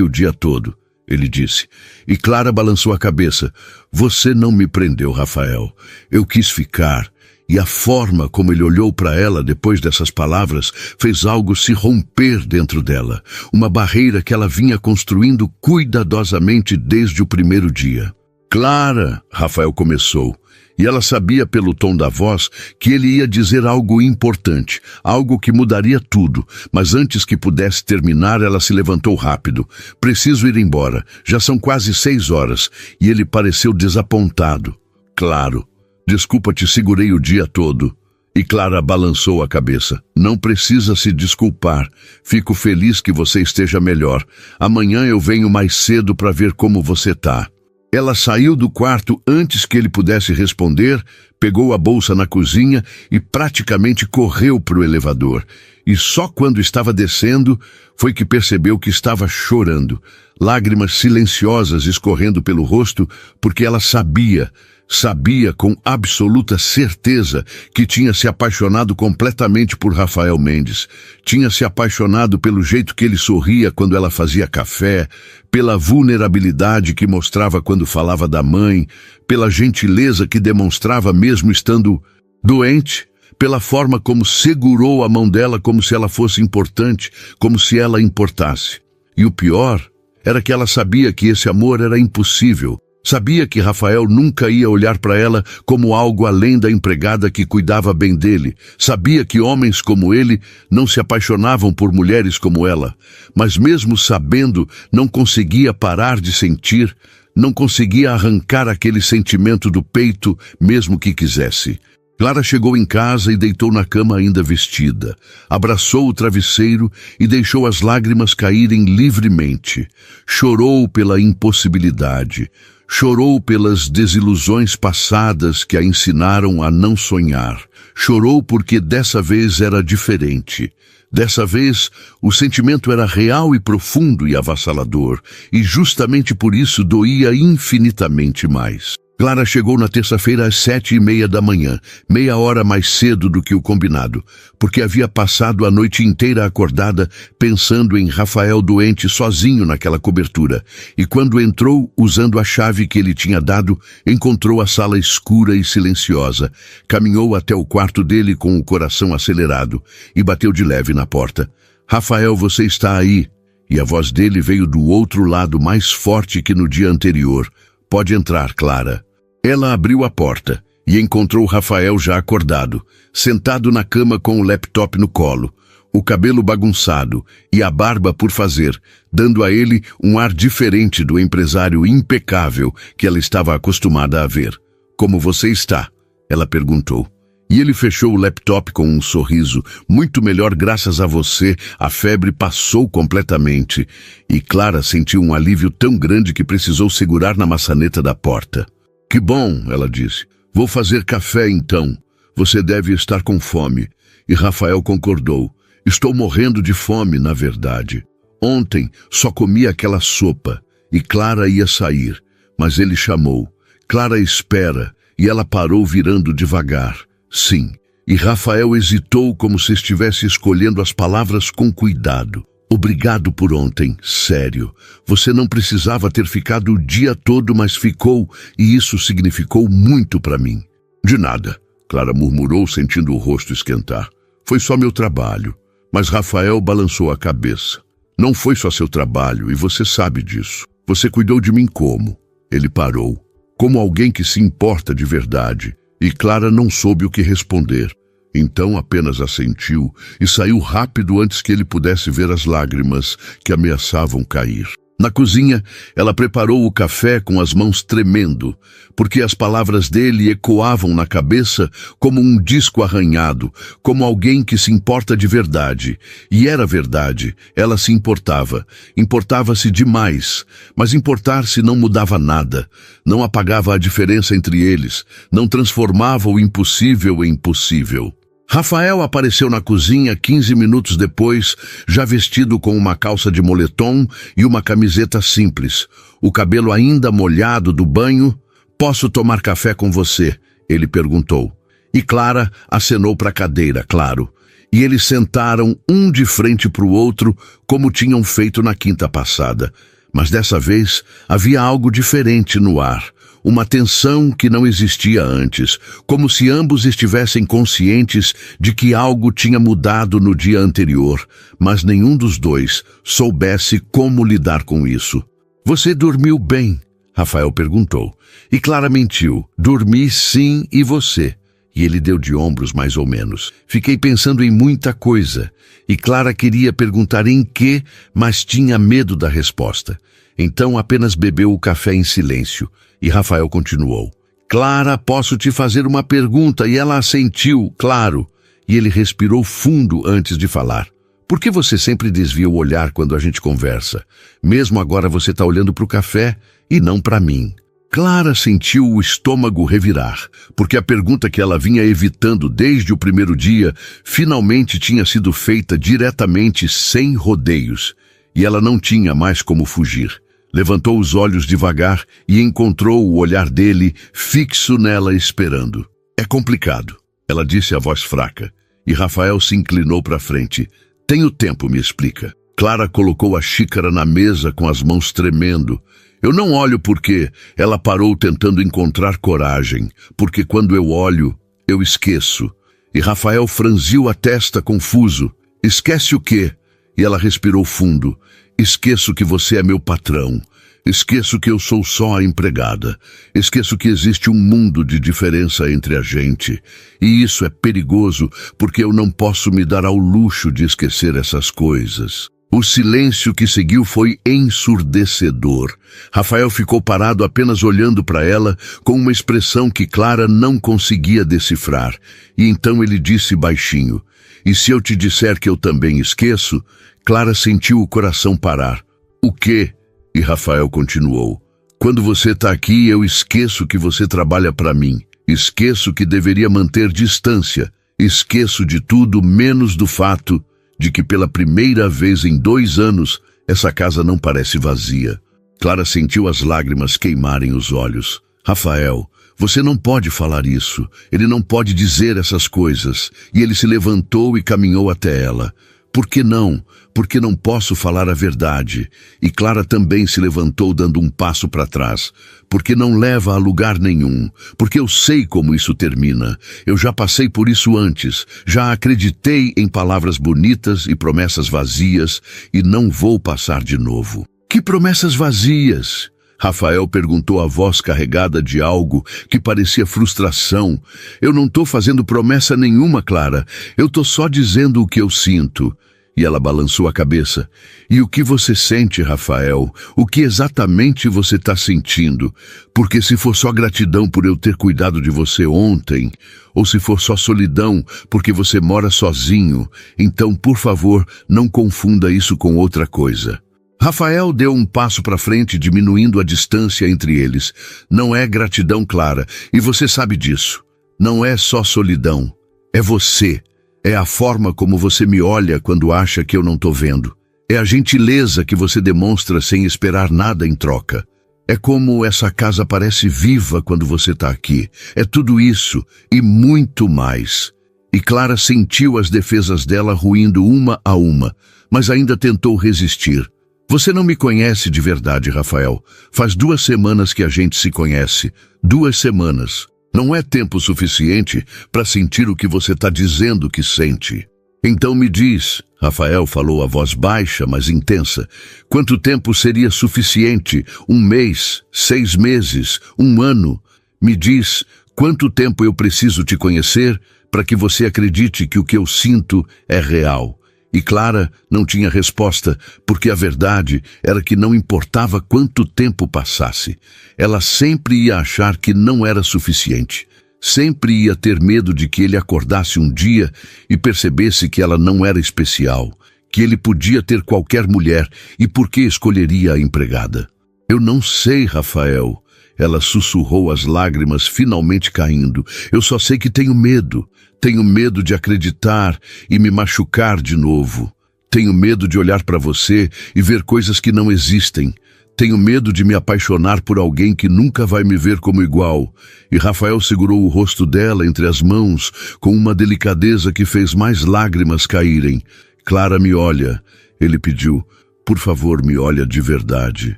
o dia todo, ele disse. E Clara balançou a cabeça. Você não me prendeu, Rafael. Eu quis ficar. E a forma como ele olhou para ela depois dessas palavras fez algo se romper dentro dela. Uma barreira que ela vinha construindo cuidadosamente desde o primeiro dia. Clara, Rafael começou, e ela sabia pelo tom da voz que ele ia dizer algo importante, algo que mudaria tudo, mas antes que pudesse terminar, ela se levantou rápido. Preciso ir embora, já são quase 6 horas, e ele pareceu desapontado. Claro, desculpa, te segurei o dia todo. E Clara balançou a cabeça. Não precisa se desculpar. Fico feliz que você esteja melhor. Amanhã eu venho mais cedo para ver como você tá. Ela saiu do quarto antes que ele pudesse responder, pegou a bolsa na cozinha e praticamente correu para o elevador. E só quando estava descendo foi que percebeu que estava chorando, lágrimas silenciosas escorrendo pelo rosto, porque ela sabia Sabia com absoluta certeza que tinha se apaixonado completamente por Rafael Mendes. Tinha se apaixonado pelo jeito que ele sorria quando ela fazia café, pela vulnerabilidade que mostrava quando falava da mãe, pela gentileza que demonstrava mesmo estando doente, pela forma como segurou a mão dela como se ela fosse importante, como se ela importasse. E o pior era que ela sabia que esse amor era impossível. Sabia que Rafael nunca ia olhar para ela como algo além da empregada que cuidava bem dele. Sabia que homens como ele não se apaixonavam por mulheres como ela. Mas mesmo sabendo, não conseguia parar de sentir, não conseguia arrancar aquele sentimento do peito, mesmo que quisesse. Clara chegou em casa e deitou na cama ainda vestida. Abraçou o travesseiro e deixou as lágrimas caírem livremente. Chorou pela impossibilidade. Chorou pelas desilusões passadas que a ensinaram a não sonhar. Chorou porque dessa vez era diferente. Dessa vez, o sentimento era real e profundo e avassalador, e justamente por isso doía infinitamente mais. Clara chegou na terça-feira às 7:30 da manhã, meia hora mais cedo do que o combinado, porque havia passado a noite inteira acordada pensando em Rafael doente sozinho naquela cobertura, e quando entrou, usando a chave que ele tinha dado, encontrou a sala escura e silenciosa. Caminhou até o quarto dele com o coração acelerado e bateu de leve na porta. "Rafael, você está aí?" E a voz dele veio do outro lado mais forte que no dia anterior. "Pode entrar, Clara." Ela abriu a porta e encontrou Rafael já acordado, sentado na cama com o laptop no colo, o cabelo bagunçado e a barba por fazer, dando a ele um ar diferente do empresário impecável que ela estava acostumada a ver. "Como você está?" ela perguntou. E ele fechou o laptop com um sorriso. "Muito melhor graças a você, a febre passou completamente." E Clara sentiu um alívio tão grande que precisou segurar na maçaneta da porta. "Que bom," ela disse. "Vou fazer café então. Você deve estar com fome." E Rafael concordou. "Estou morrendo de fome, na verdade. Ontem só comi aquela sopa." E Clara ia sair, mas ele chamou. "Clara, espera." E ela parou virando devagar. "Sim." E Rafael hesitou como se estivesse escolhendo as palavras com cuidado. "Obrigado por ontem, sério. Você não precisava ter ficado o dia todo, mas ficou, e isso significou muito para mim." "De nada," Clara murmurou, sentindo o rosto esquentar. "Foi só meu trabalho." Mas Rafael balançou a cabeça. "Não foi só seu trabalho, e você sabe disso. Você cuidou de mim como?" Ele parou. "Como alguém que se importa de verdade." E Clara não soube o que responder. Então apenas assentiu e saiu rápido antes que ele pudesse ver as lágrimas que ameaçavam cair. Na cozinha, ela preparou o café com as mãos tremendo, porque as palavras dele ecoavam na cabeça como um disco arranhado, como alguém que se importa de verdade. E era verdade, ela se importava. Importava-se demais, mas importar-se não mudava nada, não apagava a diferença entre eles, não transformava o impossível em possível. Rafael apareceu na cozinha 15 minutos depois, já vestido com uma calça de moletom e uma camiseta simples, o cabelo ainda molhado do banho. "Posso tomar café com você?" ele perguntou. E Clara acenou para a cadeira, claro. E eles sentaram um de frente para o outro, como tinham feito na quinta passada. Mas dessa vez havia algo diferente no ar. Uma tensão que não existia antes, como se ambos estivessem conscientes de que algo tinha mudado no dia anterior, mas nenhum dos dois soubesse como lidar com isso. "Você dormiu bem?" Rafael perguntou. E Clara mentiu. "Dormi sim, e você?" E ele deu de ombros mais ou menos. "Fiquei pensando em muita coisa." E Clara queria perguntar em quê, mas tinha medo da resposta. Então apenas bebeu o café em silêncio. E Rafael continuou. "Clara, posso te fazer uma pergunta?" E ela assentiu, claro. E ele respirou fundo antes de falar. "Por que você sempre desvia o olhar quando a gente conversa? Mesmo agora você está olhando para o café e não para mim." Clara sentiu o estômago revirar, porque a pergunta que ela vinha evitando desde o primeiro dia finalmente tinha sido feita diretamente, sem rodeios. E ela não tinha mais como fugir. Levantou os olhos devagar e encontrou o olhar dele fixo nela esperando. É complicado, ela disse a voz fraca, e Rafael se inclinou para frente. Tenho tempo, me explica. Clara colocou a xícara na mesa com as mãos tremendo. Eu não olho porque ela parou tentando encontrar coragem, porque quando eu olho, eu esqueço. E Rafael franziu a testa confuso. Esquece o quê? E ela respirou fundo. Esqueço que você é meu patrão. Esqueço que eu sou só a empregada. Esqueço que existe um mundo de diferença entre a gente. E isso é perigoso porque eu não posso me dar ao luxo de esquecer essas coisas. O silêncio que seguiu foi ensurdecedor. Rafael ficou parado apenas olhando para ela com uma expressão que Clara não conseguia decifrar. E então ele disse baixinho, e se eu te disser que eu também esqueço? Clara sentiu o coração parar. O quê? E Rafael continuou. Quando você está aqui, eu esqueço que você trabalha para mim. Esqueço que deveria manter distância. Esqueço de tudo menos do fato de que pela primeira vez em 2 anos, essa casa não parece vazia. Clara sentiu as lágrimas queimarem os olhos. Rafael, você não pode falar isso. Ele não pode dizer essas coisas. E ele se levantou e caminhou até ela. Por que não? Porque não posso falar a verdade. E Clara também se levantou dando um passo para trás. Porque não leva a lugar nenhum. Porque eu sei como isso termina. Eu já passei por isso antes. Já acreditei em palavras bonitas e promessas vazias e não vou passar de novo. Que promessas vazias? Rafael perguntou a voz carregada de algo que parecia frustração. Eu não estou fazendo promessa nenhuma, Clara. Eu estou só dizendo o que eu sinto. E ela balançou a cabeça. E o que você sente, Rafael? O que exatamente você está sentindo? Porque se for só gratidão por eu ter cuidado de você ontem, ou se for só solidão porque você mora sozinho, então, por favor, não confunda isso com outra coisa. Rafael deu um passo para frente, diminuindo a distância entre eles. Não é gratidão, Clara, e você sabe disso. Não é só solidão. É você. É a forma como você me olha quando acha que eu não estou vendo. É a gentileza que você demonstra sem esperar nada em troca. É como essa casa parece viva quando você está aqui. É tudo isso e muito mais. E Clara sentiu as defesas dela ruindo uma a uma, mas ainda tentou resistir. Você não me conhece de verdade, Rafael. Faz 2 semanas que a gente se conhece. 2 semanas. Não é tempo suficiente para sentir o que você está dizendo que sente. Então me diz, Rafael falou a voz baixa, mas intensa, quanto tempo seria suficiente? 1 mês? 6 meses? 1 ano? Me diz, quanto tempo eu preciso te conhecer para que você acredite que o que eu sinto é real? E Clara não tinha resposta, porque a verdade era que não importava quanto tempo passasse. Ela sempre ia achar que não era suficiente. Sempre ia ter medo de que ele acordasse um dia e percebesse que ela não era especial, que ele podia ter qualquer mulher e por que escolheria a empregada. Eu não sei, Rafael. Ela sussurrou, as lágrimas finalmente caindo. Eu só sei que tenho medo. Tenho medo de acreditar e me machucar de novo. Tenho medo de olhar para você e ver coisas que não existem. Tenho medo de me apaixonar por alguém que nunca vai me ver como igual. E Rafael segurou o rosto dela entre as mãos com uma delicadeza que fez mais lágrimas caírem. Clara, me olha, ele pediu. Por favor, me olha de verdade.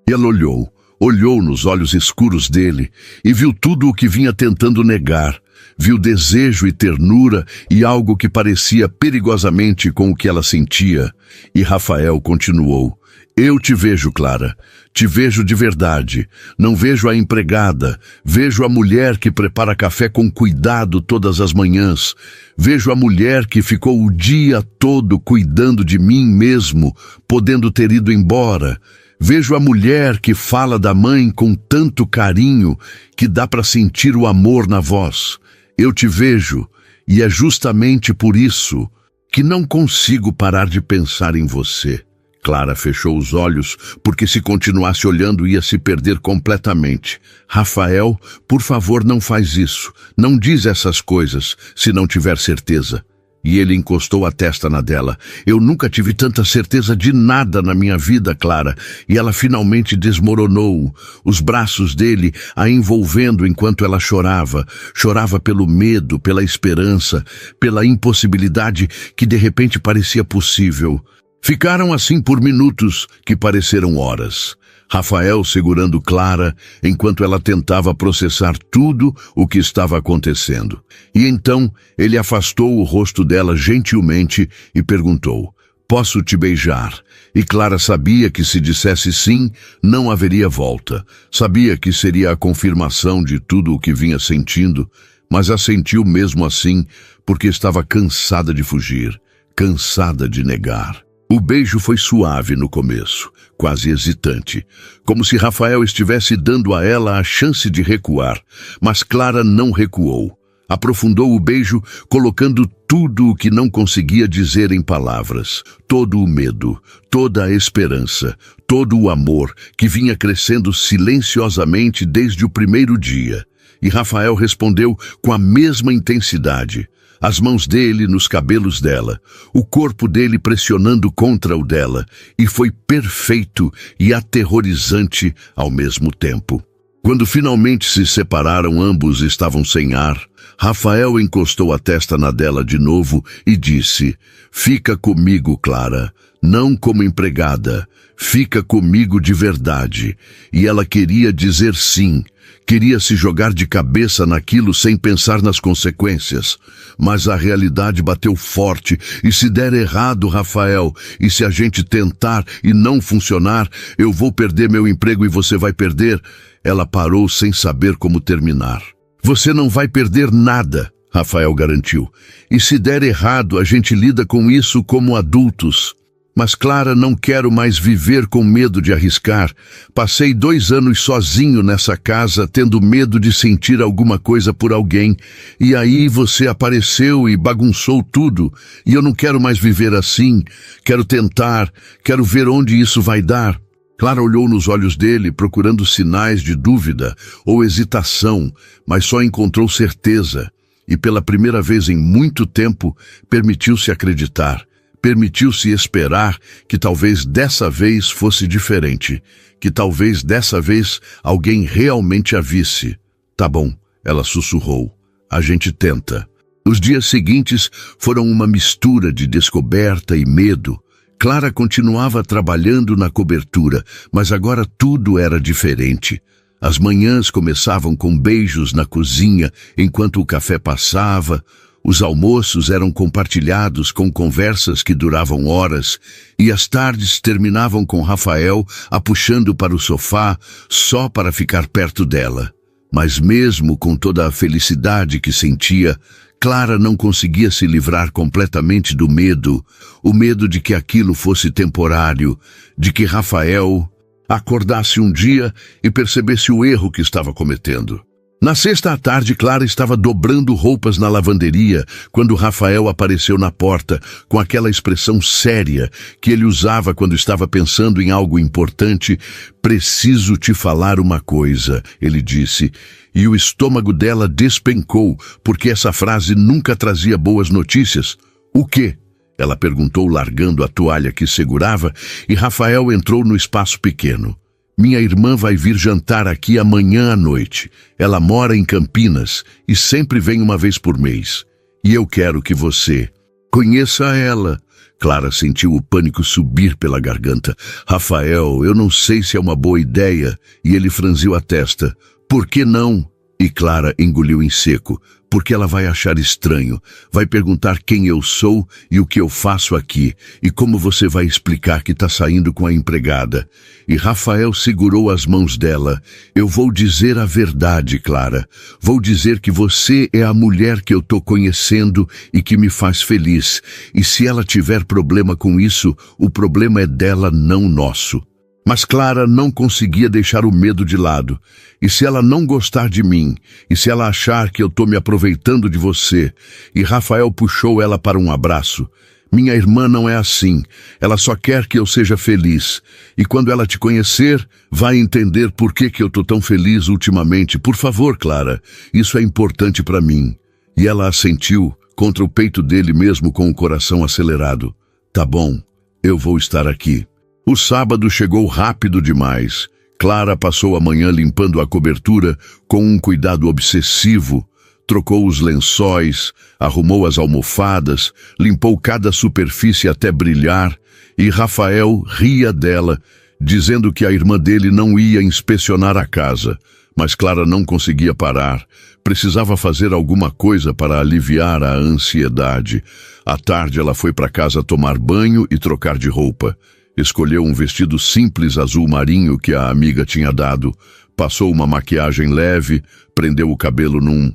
E ela olhou. Olhou nos olhos escuros dele e viu tudo o que vinha tentando negar. Viu desejo e ternura e algo que parecia perigosamente com o que ela sentia. E Rafael continuou. Eu te vejo, Clara. Te vejo de verdade. Não vejo a empregada. Vejo a mulher que prepara café com cuidado todas as manhãs. Vejo a mulher que ficou o dia todo cuidando de mim mesmo, podendo ter ido embora. Vejo a mulher que fala da mãe com tanto carinho que dá para sentir o amor na voz. Eu te vejo, e é justamente por isso que não consigo parar de pensar em você. Clara fechou os olhos, porque se continuasse olhando ia se perder completamente. Rafael, por favor, não faz isso. Não diz essas coisas, se não tiver certeza. E ele encostou a testa na dela. Eu nunca tive tanta certeza de nada na minha vida, Clara. E ela finalmente desmoronou. Os braços dele a envolvendo enquanto ela chorava. Chorava pelo medo, pela esperança, pela impossibilidade que de repente parecia possível. Ficaram assim por minutos que pareceram horas. Rafael segurando Clara enquanto ela tentava processar tudo o que estava acontecendo. E então ele afastou o rosto dela gentilmente e perguntou: "Posso te beijar?" E Clara sabia que se dissesse sim, não haveria volta. Sabia que seria a confirmação de tudo o que vinha sentindo, mas assentiu mesmo assim porque estava cansada de fugir, cansada de negar. O beijo foi suave no começo, quase hesitante, como se Rafael estivesse dando a ela a chance de recuar, mas Clara não recuou. Aprofundou o beijo, colocando tudo o que não conseguia dizer em palavras, todo o medo, toda a esperança, todo o amor que vinha crescendo silenciosamente desde o primeiro dia. E Rafael respondeu com a mesma intensidade. As mãos dele nos cabelos dela, o corpo dele pressionando contra o dela, e foi perfeito e aterrorizante ao mesmo tempo. Quando finalmente se separaram, ambos estavam sem ar. Rafael encostou a testa na dela de novo e disse: "Fica comigo, Clara, não como empregada, fica comigo de verdade." E ela queria dizer sim. Queria se jogar de cabeça naquilo sem pensar nas consequências. Mas a realidade bateu forte. E se der errado, Rafael, e se a gente tentar e não funcionar, eu vou perder meu emprego e você vai perder. Ela parou sem saber como terminar. Você não vai perder nada, Rafael garantiu. E se der errado, a gente lida com isso como adultos. Mas, Clara, não quero mais viver com medo de arriscar. Passei 2 anos sozinho nessa casa, tendo medo de sentir alguma coisa por alguém. E aí você apareceu e bagunçou tudo. E eu não quero mais viver assim. Quero tentar, quero ver onde isso vai dar. Clara olhou nos olhos dele, procurando sinais de dúvida ou hesitação, mas só encontrou certeza. E pela primeira vez em muito tempo, permitiu-se acreditar. Permitiu-se esperar que talvez dessa vez fosse diferente, que talvez dessa vez alguém realmente a visse. "Tá bom", ela sussurrou. "A gente tenta." Os dias seguintes foram uma mistura de descoberta e medo. Clara continuava trabalhando na cobertura, mas agora tudo era diferente. As manhãs começavam com beijos na cozinha enquanto o café passava. Os almoços eram compartilhados com conversas que duravam horas, e as tardes terminavam com Rafael a puxando para o sofá só para ficar perto dela. Mas mesmo com toda a felicidade que sentia, Clara não conseguia se livrar completamente do medo, o medo de que aquilo fosse temporário, de que Rafael acordasse um dia e percebesse o erro que estava cometendo. Na sexta à tarde, Clara estava dobrando roupas na lavanderia quando Rafael apareceu na porta com aquela expressão séria que ele usava quando estava pensando em algo importante. "Preciso te falar uma coisa", ele disse, e o estômago dela despencou, porque essa frase nunca trazia boas notícias. "O quê?" ela perguntou, largando a toalha que segurava, e Rafael entrou no espaço pequeno. "Minha irmã vai vir jantar aqui amanhã à noite. Ela mora em Campinas e sempre vem uma vez por mês. E eu quero que você conheça ela." Clara sentiu o pânico subir pela garganta. "Rafael, eu não sei se é uma boa ideia." E ele franziu a testa. "Por que não?" E Clara engoliu em seco. "Porque ela vai achar estranho. Vai perguntar quem eu sou e o que eu faço aqui. E como você vai explicar que está saindo com a empregada?" E Rafael segurou as mãos dela. "Eu vou dizer a verdade, Clara. Vou dizer que você é a mulher que eu estou conhecendo e que me faz feliz. E se ela tiver problema com isso, o problema é dela, não nosso." Mas Clara não conseguia deixar o medo de lado. "E se ela não gostar de mim? E se ela achar que eu estou me aproveitando de você?" E Rafael puxou ela para um abraço. "Minha irmã não é assim. Ela só quer que eu seja feliz. E quando ela te conhecer, vai entender por que eu estou tão feliz ultimamente. Por favor, Clara, isso é importante para mim." E ela assentiu contra o peito dele mesmo com o coração acelerado. Tá bom, eu vou estar aqui. O sábado chegou rápido demais. Clara passou a manhã limpando a cobertura com um cuidado obsessivo. Trocou os lençóis, arrumou as almofadas, limpou cada superfície até brilhar, e Rafael ria dela, dizendo que a irmã dele não ia inspecionar a casa. Mas Clara não conseguia parar. Precisava fazer alguma coisa para aliviar a ansiedade. À tarde ela foi para casa tomar banho e trocar de roupa. Escolheu um vestido simples azul marinho que a amiga tinha dado. Passou uma maquiagem leve, prendeu o cabelo num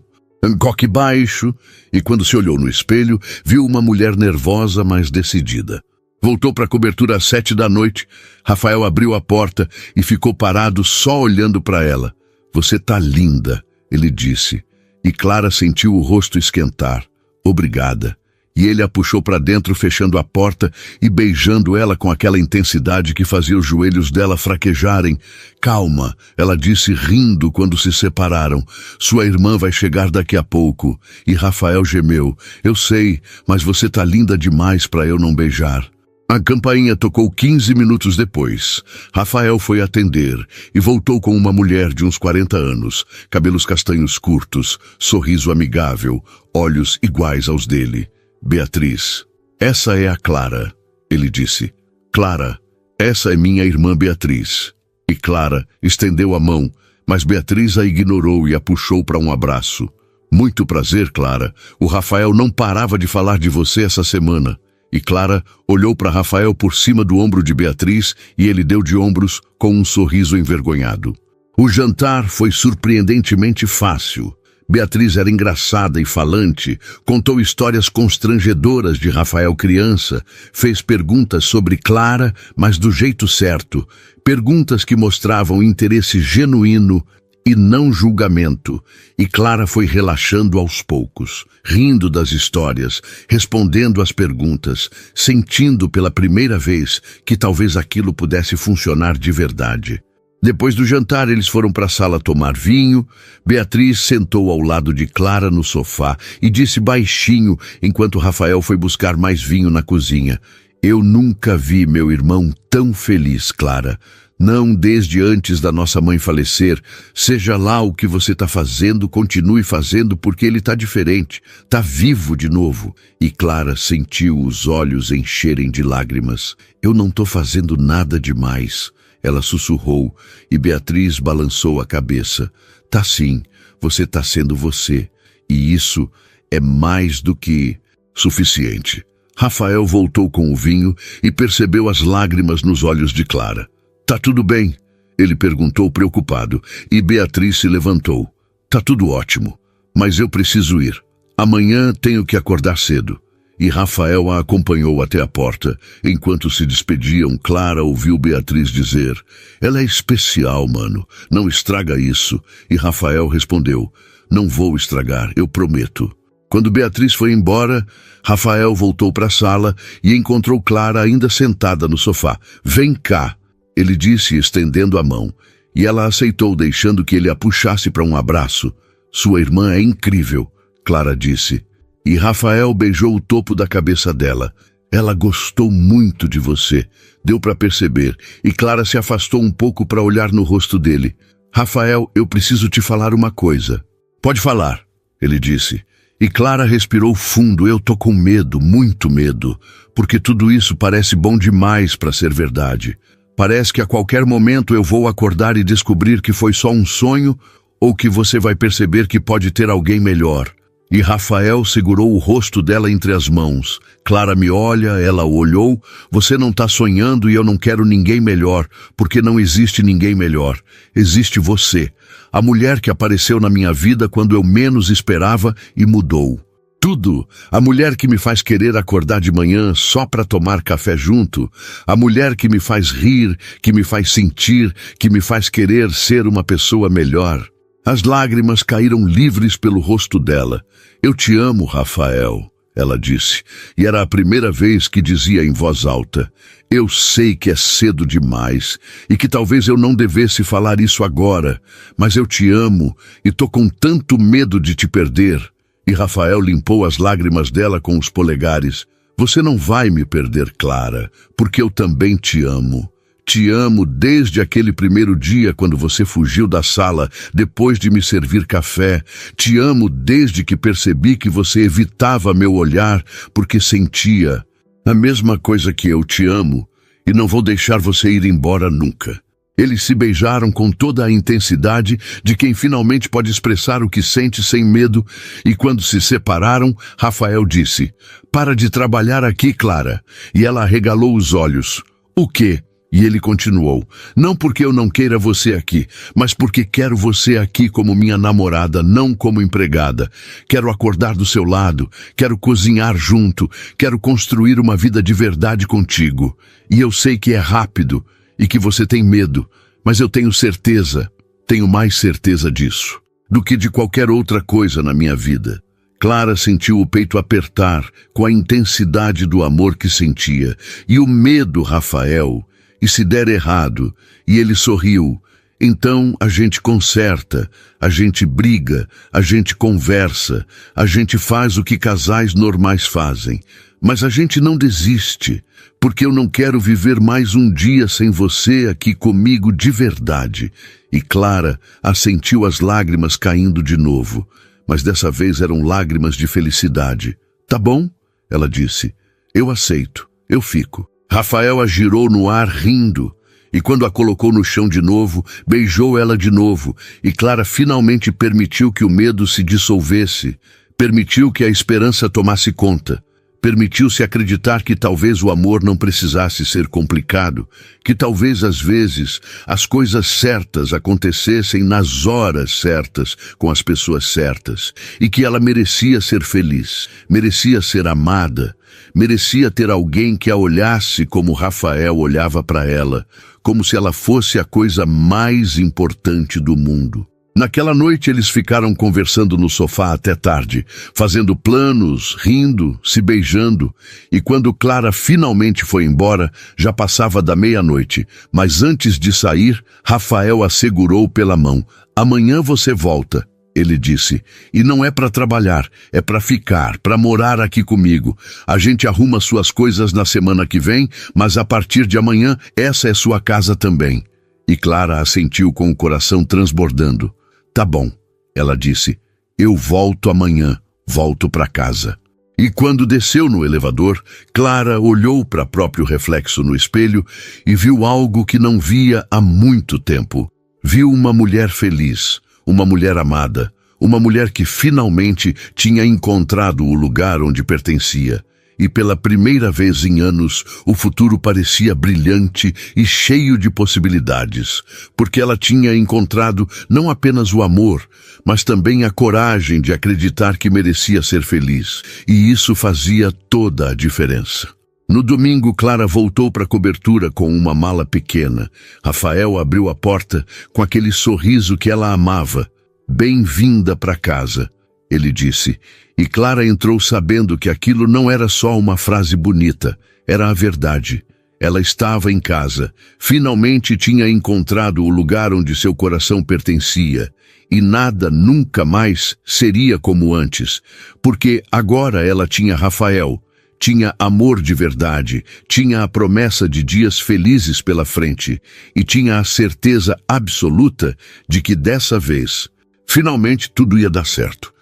coque baixo e, quando se olhou no espelho, viu uma mulher nervosa, mas decidida. Voltou para a cobertura às 7 da noite. Rafael abriu a porta e ficou parado só olhando para ela. Você tá linda, ele disse. E Clara sentiu o rosto esquentar. Obrigada. E ele a puxou para dentro, fechando a porta e beijando ela com aquela intensidade que fazia os joelhos dela fraquejarem. Calma, ela disse rindo quando se separaram. Sua irmã vai chegar daqui a pouco. E Rafael gemeu. Eu sei, mas você tá linda demais para eu não beijar. A campainha tocou 15 minutos depois. Rafael foi atender e voltou com uma mulher de uns 40 anos, cabelos castanhos curtos, sorriso amigável, olhos iguais aos dele. Beatriz, essa é a Clara, ele disse. Clara, essa é minha irmã Beatriz. E Clara estendeu a mão, mas Beatriz a ignorou e a puxou para um abraço. Muito prazer, Clara. O Rafael não parava de falar de você essa semana. E Clara olhou para Rafael por cima do ombro de Beatriz e ele deu de ombros com um sorriso envergonhado. O jantar foi surpreendentemente fácil. Beatriz era engraçada e falante, contou histórias constrangedoras de Rafael criança, fez perguntas sobre Clara, mas do jeito certo, perguntas que mostravam interesse genuíno e não julgamento, e Clara foi relaxando aos poucos, rindo das histórias, respondendo às perguntas, sentindo pela primeira vez que talvez aquilo pudesse funcionar de verdade. Depois do jantar, eles foram para a sala tomar vinho. Beatriz sentou ao lado de Clara no sofá e disse baixinho, enquanto Rafael foi buscar mais vinho na cozinha. Eu nunca vi meu irmão tão feliz, Clara. Não desde antes da nossa mãe falecer. Seja lá o que você está fazendo, continue fazendo, porque ele está diferente. Está vivo de novo. E Clara sentiu os olhos encherem de lágrimas. Eu não estou fazendo nada demais. Ela sussurrou e Beatriz balançou a cabeça. Tá sim, você tá sendo você. E isso é mais do que suficiente. Rafael voltou com o vinho e percebeu as lágrimas nos olhos de Clara. Tá tudo bem? Ele perguntou preocupado e Beatriz se levantou. Tá tudo ótimo, mas eu preciso ir. Amanhã tenho que acordar cedo. E Rafael a acompanhou até a porta. Enquanto se despediam, Clara ouviu Beatriz dizer: ela é especial, mano. Não estraga isso. E Rafael respondeu: não vou estragar, eu prometo. Quando Beatriz foi embora, Rafael voltou para a sala e encontrou Clara ainda sentada no sofá. Vem cá, ele disse, estendendo a mão. E ela aceitou, deixando que ele a puxasse para um abraço. Sua irmã é incrível, Clara disse. E Rafael beijou o topo da cabeça dela. Ela gostou muito de você, deu para perceber, e Clara se afastou um pouco para olhar no rosto dele. Rafael, eu preciso te falar uma coisa. Pode falar, ele disse. E Clara respirou fundo. Eu tô com medo, muito medo, porque tudo isso parece bom demais para ser verdade. Parece que a qualquer momento eu vou acordar e descobrir que foi só um sonho, ou que você vai perceber que pode ter alguém melhor. E Rafael segurou o rosto dela entre as mãos. Clara me olha, ela o olhou. Você não está sonhando e eu não quero ninguém melhor, porque não existe ninguém melhor. Existe você, a mulher que apareceu na minha vida quando eu menos esperava e mudou. Tudo. A mulher que me faz querer acordar de manhã só para tomar café junto. A mulher que me faz rir, que me faz sentir, que me faz querer ser uma pessoa melhor. As lágrimas caíram livres pelo rosto dela. Eu te amo, Rafael, ela disse, e era a primeira vez que dizia em voz alta. Eu sei que é cedo demais e que talvez eu não devesse falar isso agora, mas eu te amo e tô com tanto medo de te perder. E Rafael limpou as lágrimas dela com os polegares. Você não vai me perder, Clara, porque eu também te amo. Te amo desde aquele primeiro dia quando você fugiu da sala depois de me servir café. Te amo desde que percebi que você evitava meu olhar porque sentia a mesma coisa que eu te amo e não vou deixar você ir embora nunca. Eles se beijaram com toda a intensidade de quem finalmente pode expressar o que sente sem medo, e quando se separaram, Rafael disse: "Para de trabalhar aqui, Clara." E ela arregalou os olhos. "O quê?" E ele continuou: "Não porque eu não queira você aqui, mas porque quero você aqui como minha namorada, não como empregada. Quero acordar do seu lado, quero cozinhar junto, quero construir uma vida de verdade contigo. E eu sei que é rápido e que você tem medo, mas eu tenho certeza, tenho mais certeza disso, do que de qualquer outra coisa na minha vida." Clara sentiu o peito apertar com a intensidade do amor que sentia, e o medo, Rafael. E se der errado, e ele sorriu, então a gente conserta, a gente briga, a gente conversa, a gente faz o que casais normais fazem. Mas a gente não desiste, porque eu não quero viver mais um dia sem você aqui comigo de verdade. E Clara assentiu as lágrimas caindo de novo, mas dessa vez eram lágrimas de felicidade. "Tá bom?" ela disse. "Eu aceito, eu fico." Rafael a girou no ar rindo, e quando a colocou no chão de novo, beijou ela de novo, e Clara finalmente permitiu que o medo se dissolvesse, permitiu que a esperança tomasse conta, permitiu-se acreditar que talvez o amor não precisasse ser complicado, que talvez às vezes as coisas certas acontecessem nas horas certas, com as pessoas certas, e que ela merecia ser feliz, merecia ser amada, merecia ter alguém que a olhasse como Rafael olhava para ela, como se ela fosse a coisa mais importante do mundo. Naquela noite eles ficaram conversando no sofá até tarde, fazendo planos, rindo, se beijando, e quando Clara finalmente foi embora, já passava da meia-noite, mas antes de sair, Rafael a segurou pela mão. "Amanhã você volta", ele disse, "e não é para trabalhar, é para ficar, para morar aqui comigo. A gente arruma suas coisas na semana que vem, mas a partir de amanhã essa é sua casa também." E Clara assentiu com o coração transbordando. "Tá bom", ela disse, "eu volto amanhã, volto para casa." E quando desceu no elevador, Clara olhou para o próprio reflexo no espelho e viu algo que não via há muito tempo. Viu uma mulher feliz, uma mulher amada, uma mulher que finalmente tinha encontrado o lugar onde pertencia. E pela primeira vez em anos, o futuro parecia brilhante e cheio de possibilidades, porque ela tinha encontrado não apenas o amor, mas também a coragem de acreditar que merecia ser feliz, e isso fazia toda a diferença. No domingo, Clara voltou para a cobertura com uma mala pequena. Rafael abriu a porta com aquele sorriso que ela amava. "Bem-vinda para casa", ele disse, e Clara entrou sabendo que aquilo não era só uma frase bonita, era a verdade. Ela estava em casa, finalmente tinha encontrado o lugar onde seu coração pertencia, e nada nunca mais seria como antes, porque agora ela tinha Rafael, tinha amor de verdade, tinha a promessa de dias felizes pela frente, e tinha a certeza absoluta de que dessa vez, finalmente tudo ia dar certo.